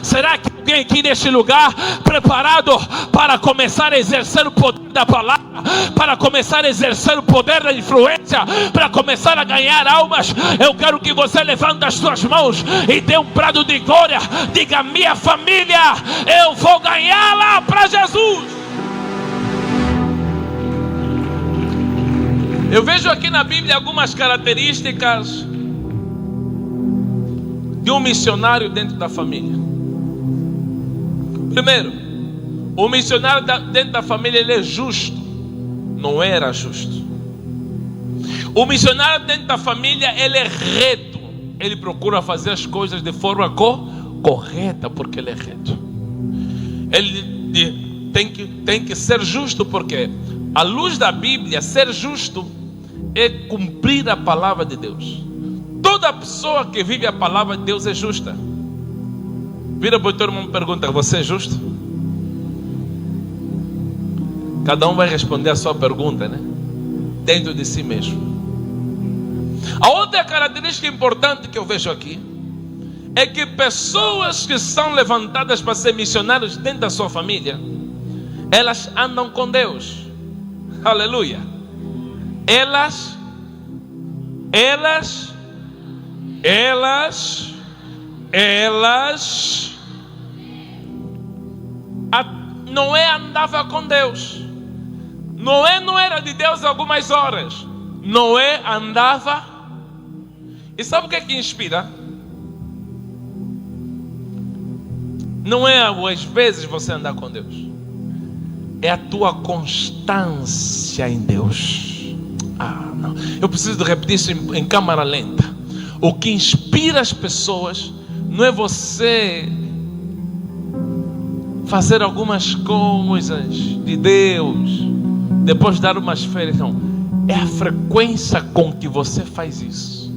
Será que alguém aqui neste lugar preparado para começar a exercer o poder da palavra, para começar a exercer o poder da influência, para começar a ganhar almas? Eu quero que você levante as suas mãos e dê um brado de glória. Diga: minha família, eu vou ganhá-la para Jesus. Eu vejo aqui na Bíblia algumas características de um missionário dentro da família. Primeiro, o missionário dentro da família, ele é justo. Não era justo. O missionário dentro da família, ele é reto. Ele procura fazer as coisas de forma correta, porque ele é reto. Ele tem que ser justo, porque à luz da Bíblia, ser justo é cumprir a palavra de Deus. Toda pessoa que vive a palavra de Deus é justa. Vira para o teu irmão e pergunta: você é justo? Cada um vai responder a sua pergunta, né? Dentro de si mesmo. A outra característica importante que eu vejo aqui é que pessoas que são levantadas para ser missionários dentro da sua família, elas andam com Deus. Aleluia. Elas Noé andava com Deus. Noé não era de Deus algumas horas. Noé andava. E sabe o que é que inspira? Não é às vezes você andar com Deus, é a tua constância em Deus. Não. Eu preciso de repetir isso em câmara lenta. O que inspira as pessoas não é você fazer algumas coisas de Deus, depois dar umas férias. Não, é a frequência com que você faz isso.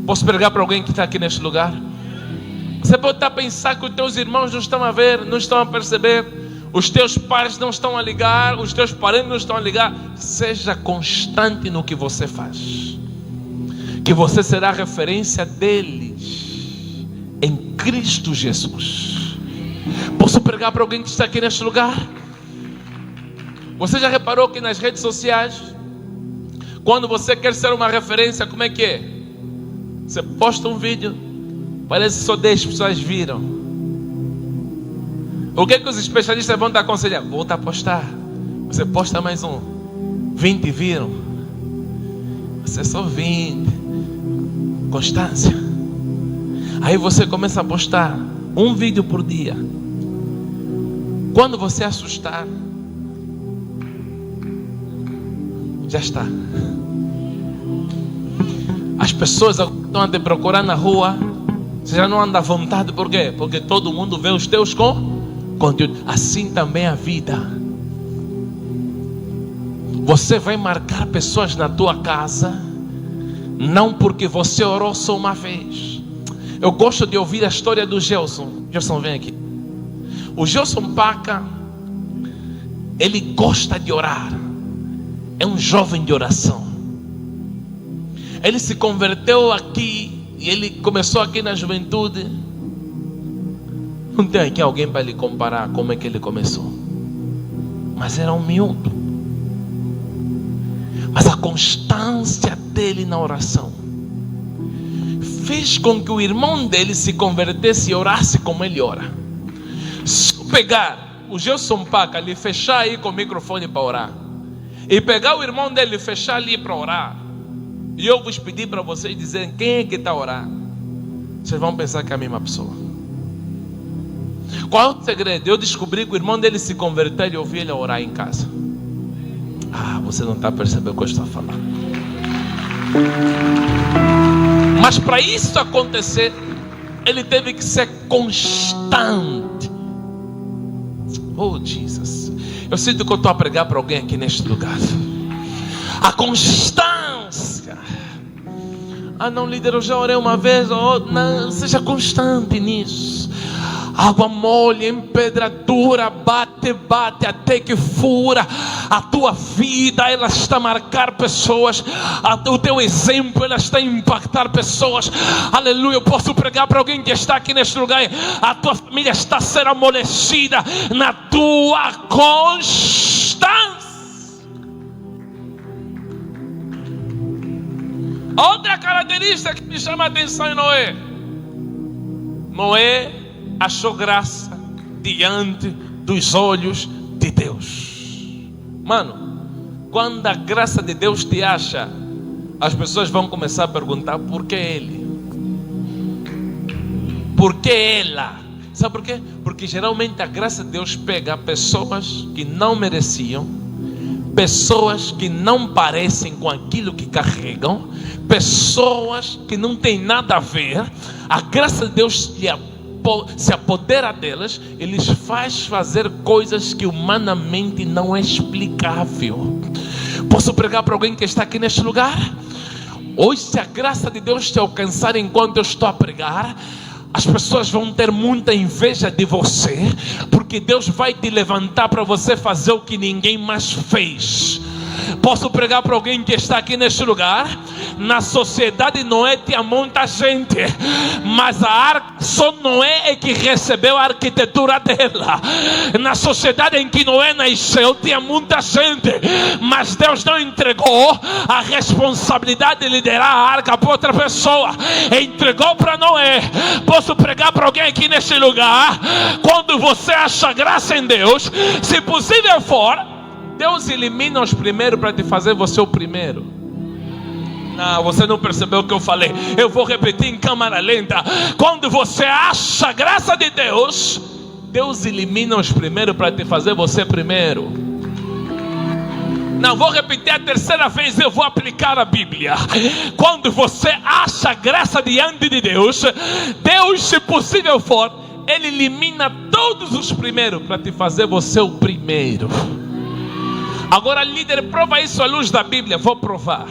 Posso pregar para alguém que está aqui neste lugar? Você pode estar a pensar que os teus irmãos não estão a ver, não estão a perceber, os teus pais não estão a ligar, os teus parentes não estão a ligar. Seja constante no que você faz, que você será a referência deles em Cristo Jesus. Posso pregar para alguém que está aqui neste lugar? Você já reparou que nas redes sociais, quando você quer ser uma referência, como é que é? Você posta um vídeo, parece que só 10 pessoas viram. O que é que os especialistas vão te aconselhar? Volta a postar. Você posta mais um, 20 viram. Você só 20. Constância. Aí você começa a postar um vídeo por dia, Quando você assustar, já está. As pessoas estão a te procurar na rua, você já não anda à vontade. Por quê? Porque todo mundo vê os teus conteúdos. Assim também a vida. Você vai marcar pessoas na tua casa, não porque você orou só uma vez. Eu gosto de ouvir a história do Gelson. Gelson, vem aqui. O Gelson Paca, ele gosta de orar. É um jovem de oração. Ele se converteu aqui e ele começou aqui na juventude. Não tem aqui alguém para lhe comparar como é que ele começou. Mas era um miúdo. Mas a constância dele na oração fez com que o irmão dele se convertesse e orasse como ele ora. Se eu pegar o Gelson Paca ali, fechar aí com o microfone para orar, e pegar o irmão dele e fechar ali para orar, e eu vos pedir para vocês dizerem quem é que está a orar, vocês vão pensar que é a mesma pessoa. Qual é o segredo? Eu descobri que o irmão dele se converteu e eu ouvi ele orar em casa. Você não está percebendo o que eu estou falando. Mas para isso acontecer, ele teve que ser constante. Oh Jesus, eu sinto que eu estou a pregar para alguém aqui neste lugar. A constância. Não, líder, eu já orei uma vez. Não, seja constante nisso. Água mole, empedradura, bate até que fura. A tua vida, ela está a marcar pessoas. O teu exemplo, ela está a impactar pessoas. Aleluia. Eu posso pregar para alguém que está aqui neste lugar. A tua família está a ser amolecida na tua constância. Outra característica que me chama a atenção em Noé. Noé achou graça diante dos olhos de Deus. Mano, quando a graça de Deus te acha, as pessoas vão começar a perguntar: por que ele? Por que ela? Sabe por quê? Porque geralmente a graça de Deus pega pessoas que não mereciam, pessoas que não parecem com aquilo que carregam, pessoas que não têm nada a ver. A graça de Deus se apodera delas, eles faz fazer coisas que humanamente não é explicável. Posso pregar para alguém que está aqui neste lugar? Hoje, se a graça de Deus te alcançar enquanto eu estou a pregar, as pessoas vão ter muita inveja de você, porque Deus vai te levantar para você fazer o que ninguém mais fez. Posso pregar para alguém que está aqui neste lugar? Na sociedade Noé tinha muita gente, mas só Noé é que recebeu a arquitetura dela. Na sociedade em que Noé nasceu tinha muita gente, mas Deus não entregou a responsabilidade de liderar a arca para outra pessoa, entregou para Noé. Posso pregar para alguém aqui neste lugar? Quando você acha graça em Deus, se possível for, Deus elimina os primeiros para te fazer você o primeiro. Não, você não percebeu o que eu falei. Eu vou repetir em câmara lenta. Quando você acha a graça de Deus, Deus elimina os primeiros para te fazer você primeiro. Não, vou repetir a terceira vez, eu vou aplicar a Bíblia. Quando você acha a graça diante de Deus, Deus, se possível for, Ele elimina todos os primeiros para te fazer você o primeiro. Agora, líder, prova isso à luz da Bíblia. Vou provar.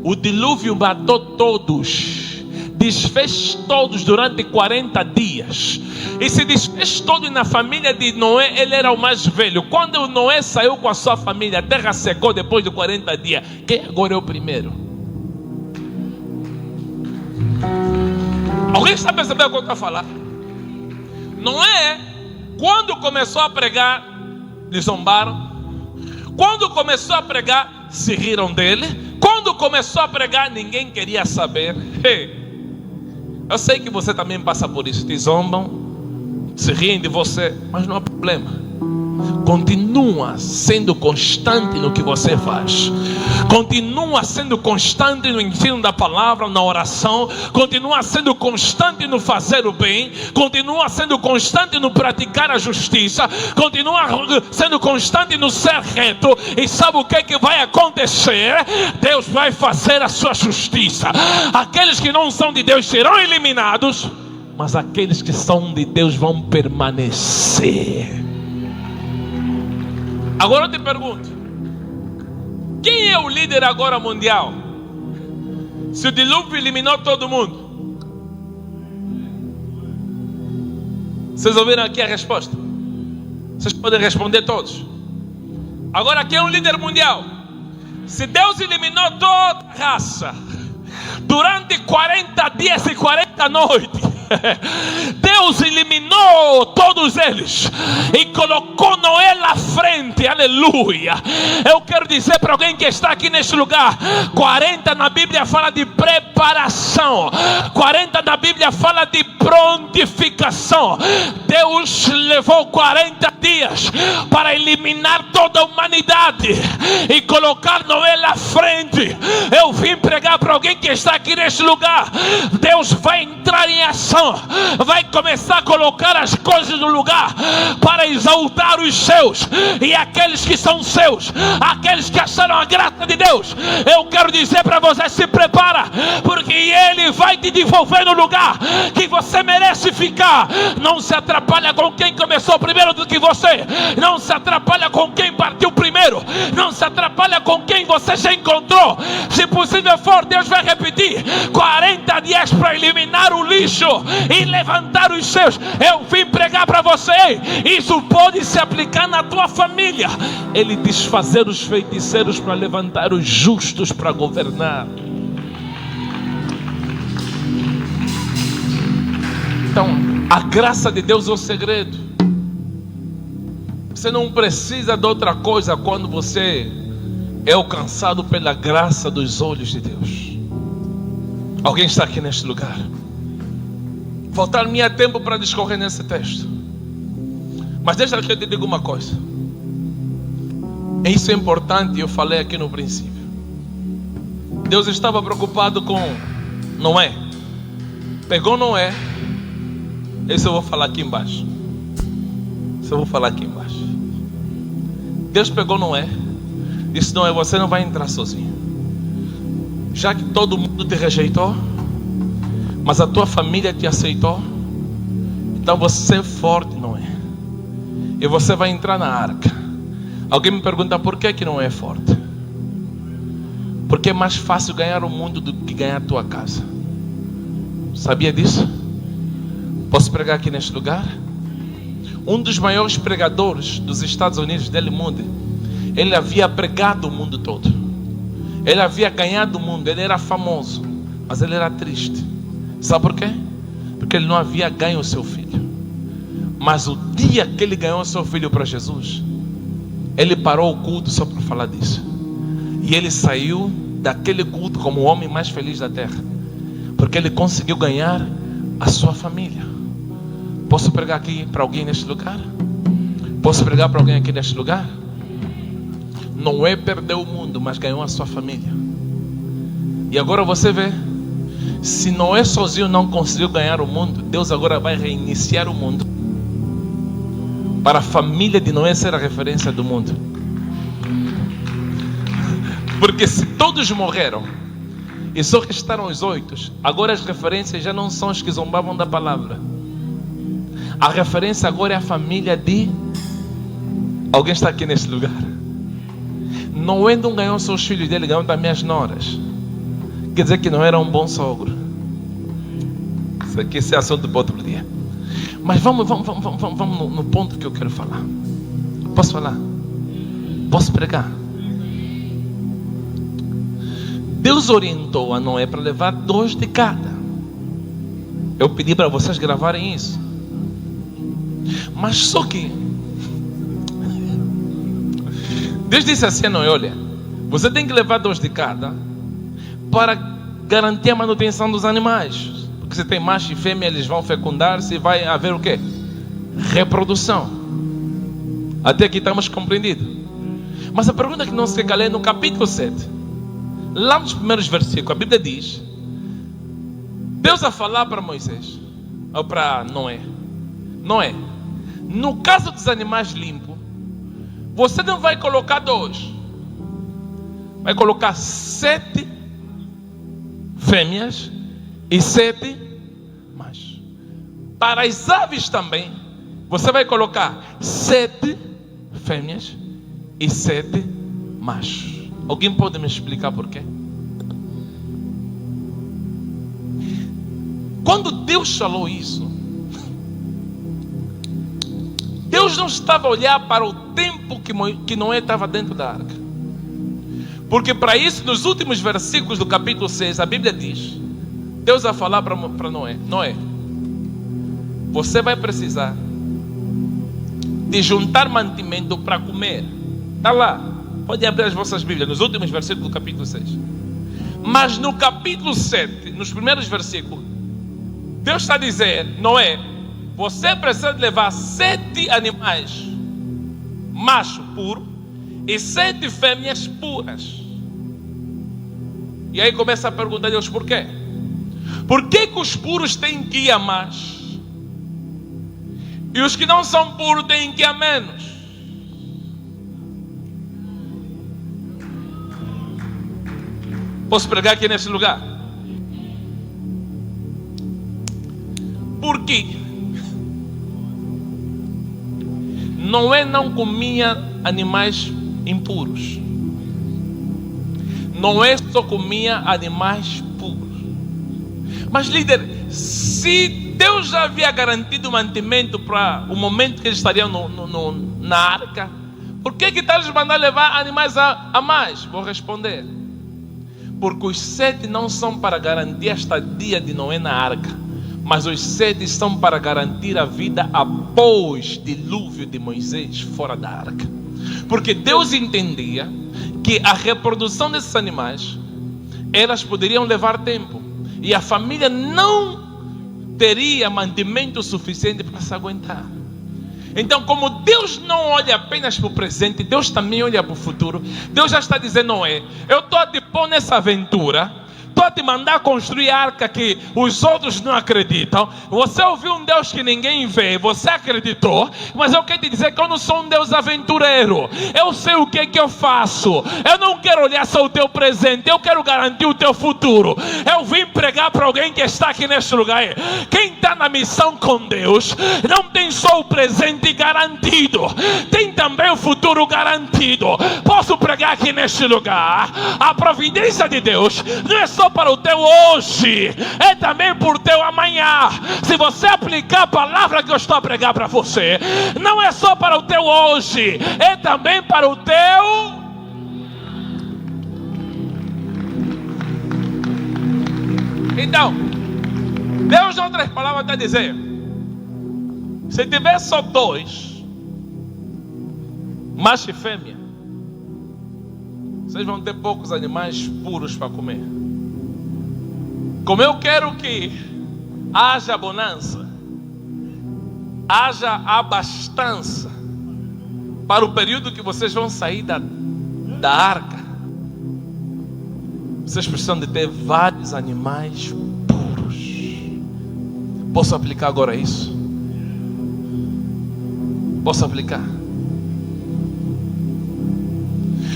O dilúvio matou todos, desfez todos durante 40 dias. E se desfez todo na família de Noé. Ele era o mais velho. Quando Noé saiu com a sua família, a terra secou depois de 40 dias. Quem agora é o primeiro? Alguém está percebendo o que eu estou a falar? Noé, quando começou a pregar, lhe zombaram. Quando começou a pregar, se riram dele. Quando começou a pregar, ninguém queria saber. Eu sei que você também passa por isso. Te zombam, se riem de você, mas não há problema. Continua sendo constante no que você faz. Continua sendo constante no ensino da palavra, na oração. Continua sendo constante no fazer o bem. Continua sendo constante no praticar a justiça. Continua sendo constante no ser reto. E sabe o que vai acontecer? Deus vai fazer a sua justiça. Aqueles que não são de Deus serão eliminados, mas aqueles que são de Deus vão permanecer. Agora eu te pergunto: quem é o líder agora mundial? Se o dilúvio eliminou todo mundo. Vocês ouviram aqui a resposta? Vocês podem responder todos. Agora, quem é o líder mundial? Se Deus eliminou toda a raça durante 40 dias e 40 noites, Deus eliminou todos eles e colocou Noé na frente. Aleluia. Eu quero dizer para alguém que está aqui neste lugar: 40 na Bíblia fala de preparação, 40 na Bíblia fala de prontificação. Deus levou 40 dias para eliminar toda a humanidade e colocar Noé na frente. Eu vim pregar para alguém que está aqui neste lugar: Deus vai entrar em ação, vai começar a colocar as coisas no lugar para exaltar os seus, e aqueles que são seus, aqueles que acharam a graça de Deus. Eu quero dizer para você: se prepara, porque Ele vai te devolver no lugar que você merece ficar. Não se atrapalha com quem começou primeiro do que você. Não se atrapalha com quem partiu primeiro. Não se atrapalha com quem você já encontrou. Se possível for, Deus vai repetir 40 dias para eliminar o lixo e levantar os seus. Eu vim pregar para você: isso pode se aplicar na tua família. Ele desfazer os feiticeiros para levantar os justos para governar. Então, a graça de Deus é o segredo. Você não precisa de outra coisa quando você é alcançado pela graça dos olhos de Deus. Alguém está aqui neste lugar? Faltar-me tempo para discorrer nesse texto, mas deixa que eu te diga uma coisa. Isso é importante, eu falei aqui no princípio. Deus estava preocupado com Noé. Pegou Noé. Isso eu vou falar aqui embaixo. Deus pegou Noé, disse: Noé, você não vai entrar sozinho. Já que todo mundo te rejeitou, mas a tua família te aceitou, então você é forte, Noé, e você vai entrar na arca. Alguém me pergunta: por que não é forte? Porque é mais fácil ganhar o mundo do que ganhar a tua casa. Sabia disso? Posso pregar aqui neste lugar? Um dos maiores pregadores dos Estados Unidos, Dale Moody, ele havia pregado o mundo todo. Ele havia ganhado o mundo, ele era famoso, mas ele era triste. Sabe por quê? Porque ele não havia ganho o seu filho. Mas o dia que ele ganhou o seu filho para Jesus, ele parou o culto só para falar disso. E ele saiu daquele culto como o homem mais feliz da terra, porque ele conseguiu ganhar a sua família. Posso pregar aqui para alguém neste lugar? Posso pregar para alguém aqui neste lugar? Noé perdeu o mundo, mas ganhou a sua família. E agora você vê, se Noé sozinho não conseguiu ganhar o mundo, Deus agora vai reiniciar o mundo, para a família de Noé ser a referência do mundo. Porque se todos morreram e só restaram os 8, agora as referências já não são os que zombavam da palavra. A referência agora é a família de... Alguém está aqui nesse lugar? Noé não ganhou seus filhos dele, ganhou também as noras. Quer dizer que não era um bom sogro. Isso aqui é assunto para outro dia. Mas vamos no ponto que eu quero falar. Posso falar? Posso pregar? Deus orientou a Noé para levar 2 de cada. Eu pedi para vocês gravarem isso. Mas só que Deus disse assim a Noé: olha, você tem que levar 2 de cada para garantir a manutenção dos animais. Porque se tem macho e fêmea, eles vão fecundar-se e vai haver o quê? Reprodução. Até aqui estamos compreendidos. Mas a pergunta que não se quer calar é no capítulo 7. Lá nos primeiros versículos, a Bíblia diz: Deus a falar para Moisés, ou para Noé: Noé, no caso dos animais limpos, você não vai colocar 2, vai colocar 7 fêmeas e 7 machos. Para as aves também, você vai colocar 7 fêmeas e 7 machos. Alguém pode me explicar por quê? Quando Deus falou isso, Deus não estava a olhar para o tempo que Noé estava dentro da arca. Porque para isso, nos últimos versículos do capítulo 6, a Bíblia diz: Deus vai falar para Noé: Noé, você vai precisar de juntar mantimento para comer. Está lá. Podem abrir as vossas Bíblias, nos últimos versículos do capítulo 6. Mas no capítulo 7, nos primeiros versículos, Deus está a dizer: Noé, você precisa levar 7 animais macho puro e 7 fêmeas puras. E aí começa a perguntar a Deus: por quê? Por que os puros têm que ir a mais e os que não são puros têm que ir a menos? Posso pregar aqui nesse lugar? Por quê? Noé não comia animais impuros. Noé só comia animais puros. Mas líder, se Deus já havia garantido o mantimento para o momento que eles estariam na arca, por que está lhes mandando levar animais a mais? Vou responder: porque os 7 não são para garantir a estadia de Noé na arca, mas os 7 são para garantir a vida após o dilúvio de Moisés fora da arca. Porque Deus entendia que a reprodução desses animais, elas poderiam levar tempo, e a família não teria mantimento suficiente para se aguentar. Então, como Deus não olha apenas para o presente, Deus também olha para o futuro. Deus já está dizendo: Noé, eu estou a te pôr nessa aventura, estou a te mandar construir a arca que os outros não acreditam. Você ouviu um Deus que ninguém vê, você acreditou, mas eu quero te dizer que eu não sou um Deus aventureiro. Eu sei o que eu faço. Eu não quero olhar só o teu presente, eu quero garantir o teu futuro. Eu vim pregar para alguém que está aqui neste lugar: quem está na missão com Deus não tem só o presente garantido, tem também o futuro garantido. Posso pregar aqui neste lugar: a providência de Deus não é só para o teu hoje, é também para o teu amanhã. Se você aplicar a palavra que eu estou a pregar para você, não é só para o teu hoje, é também para o teu. Então, Deus, em outras palavras, está a dizer: se tiver só 2, macho e fêmea, vocês vão ter poucos animais puros para comer. Como eu quero que haja bonança, haja abastança para o período que vocês vão sair da arca, vocês precisam de ter vários animais puros. Posso aplicar agora isso? Posso aplicar?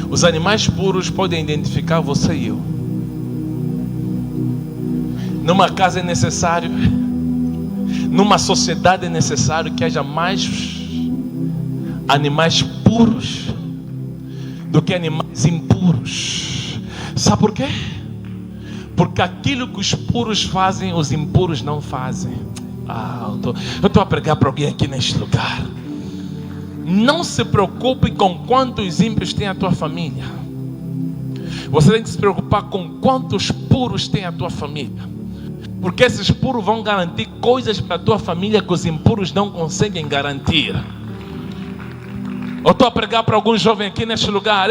Os animais puros podem identificar você e eu. Numa casa é necessário, numa sociedade é necessário que haja mais animais puros do que animais impuros. Sabe por quê? Porque aquilo que os puros fazem, os impuros não fazem. Eu estou a pregar para alguém aqui neste lugar. Não se preocupe com quantos ímpios tem a tua família. Você tem que se preocupar com quantos puros tem a tua família. Porque esses puros vão garantir coisas para a tua família que os impuros não conseguem garantir. Eu estou a pregar para algum jovem aqui neste lugar.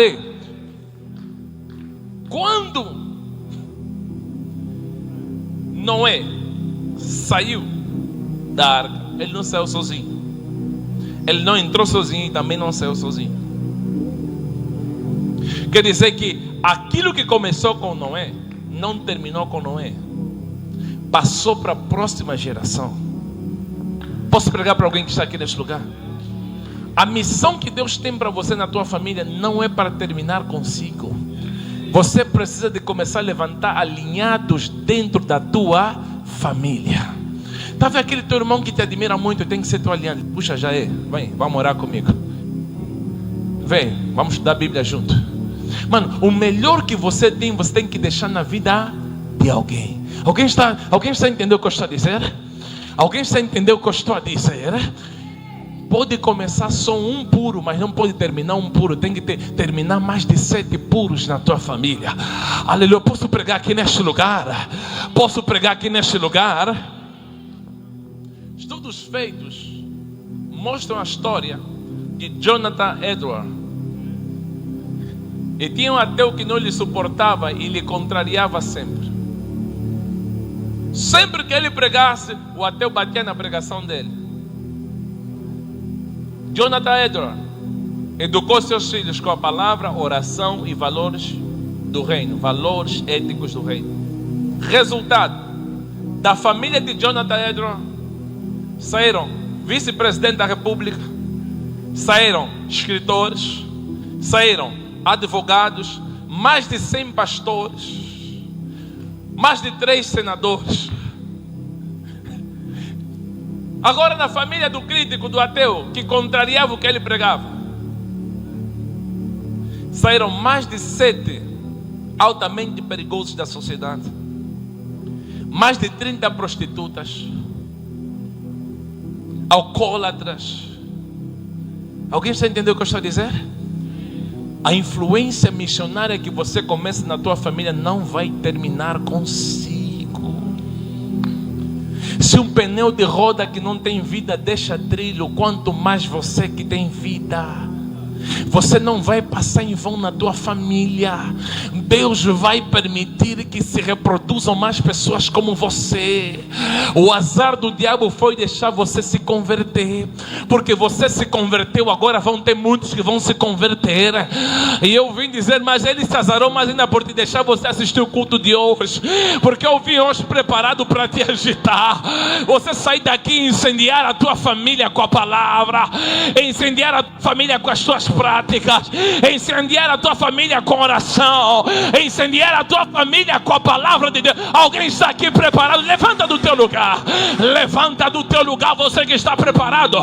Quando Noé saiu da arca, ele não saiu sozinho. Ele não entrou sozinho e também não saiu sozinho. Quer dizer que aquilo que começou com Noé não terminou com Noé, passou para a próxima geração. Posso pregar para alguém que está aqui neste lugar? A missão que Deus tem para você na tua família não é para terminar consigo. Você precisa de começar a levantar alinhados dentro da tua família. Está vendo aquele teu irmão que te admira muito, tem que ser teu aliado. Puxa, já é, vem, vamos orar comigo. Vem, vamos estudar a Bíblia junto. Mano, o melhor que você tem que deixar na vida de alguém. Alguém está entendendo o que eu estou a dizer? Alguém está entendendo o que eu estou a dizer? Pode começar só um puro, mas não pode terminar um puro. Tem que terminar mais de 7 puros na tua família. Aleluia. Posso pregar aqui neste lugar? Posso pregar aqui neste lugar? Estudos feitos mostram a história de Jonathan Edwards. E tinha um ateu que não lhe suportava e lhe contrariava sempre. Sempre que ele pregasse, o ateu batia na pregação dele. Jonathan Edwards educou seus filhos com a palavra, oração e valores do reino, valores éticos do reino. Resultado: da família de Jonathan Edwards saíram vice-presidente da república, saíram escritores, saíram advogados, mais de 100 pastores, mais de 3 senadores. Agora, na família do crítico, do ateu, que contrariava o que ele pregava, saíram mais de 7 altamente perigosos da sociedade, mais de 30 prostitutas, alcoólatras. Alguém está entendendo o que eu estou a dizer? A influência missionária que você começa na tua família não vai terminar consigo. Se um pneu de roda que não tem vida deixa trilho, quanto mais você que tem vida. Você não vai passar em vão na tua família. Deus vai permitir que se reproduzam mais pessoas como você. O azar do diabo foi deixar você se converter, porque você se converteu. Agora vão ter muitos que vão se converter. E eu vim dizer, mas ele se azarou mais ainda por te deixar você assistir o culto de hoje, porque eu vim hoje preparado para te agitar. Você sair daqui e incendiar a tua família com a palavra, incendiar a tua família com as tuas práticas, incendiar a tua família com oração, incendiar a tua família com a palavra de Deus. Alguém está aqui preparado? Levanta do teu lugar, levanta do teu lugar, você que está preparado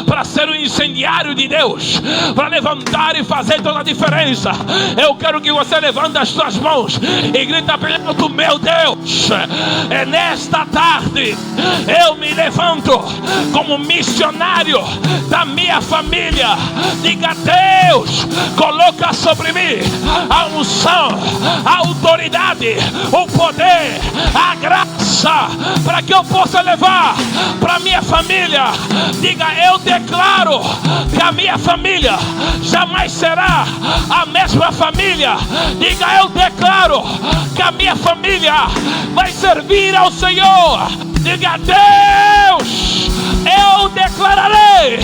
para ser um incendiário de Deus, para levantar e fazer toda a diferença. Eu quero que você levante as suas mãos e grita bem alto: meu Deus, é nesta tarde eu me levanto como missionário da minha família. Diga: Deus, coloca sobre mim a unção, a autoridade, o poder, a graça, para que eu possa levar para minha família. Diga: eu declaro que a minha família jamais será a mesma família. Diga: eu declaro que a minha família vai servir ao Senhor. Diga: Deus, eu declararei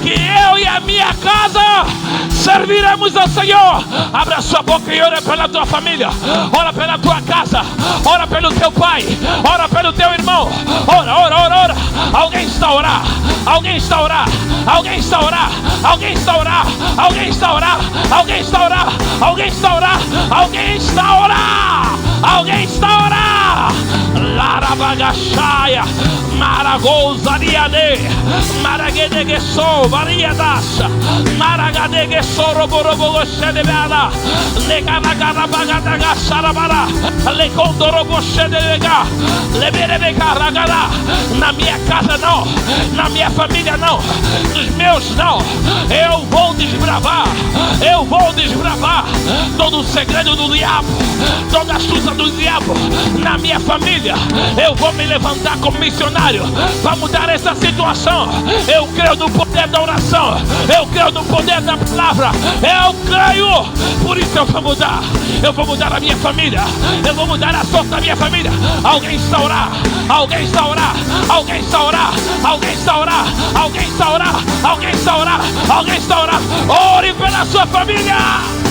que eu e a minha casa serviremos ao Senhor. Abra sua boca e ora pela tua família, ora pela tua casa, ora pelo teu pai, ora pelo teu irmão. Ora, ora, ora, ora. Alguém está a orar, alguém está a orar, alguém está a orar, alguém está a orar, alguém está a orar, alguém está a orar, alguém está a orar, alguém está a orar, alguém está a orar. Larabagachaia, Maragozariane, Maragedegeso, Variadas, Maragadegso, Roborobogoshedebada, Leganagarabagadagassarabara, Lecondoroboshedega, Leberebecaragara. Na minha casa não, na minha família não, nos meus não. Eu vou desbravar, eu vou desbravar, todo o segredo do diabo, toda a astuça do diabo na minha família. Eu vou me levantar como missionário para mudar essa situação. Eu creio no poder da oração, eu creio no poder da palavra, eu creio. Por isso eu vou mudar a minha família, eu vou mudar a sorte da minha família. Alguém está orar, alguém está orar, alguém está orar, alguém está orar, alguém está orar, alguém está orar, alguém está orar. Ore pela sua família.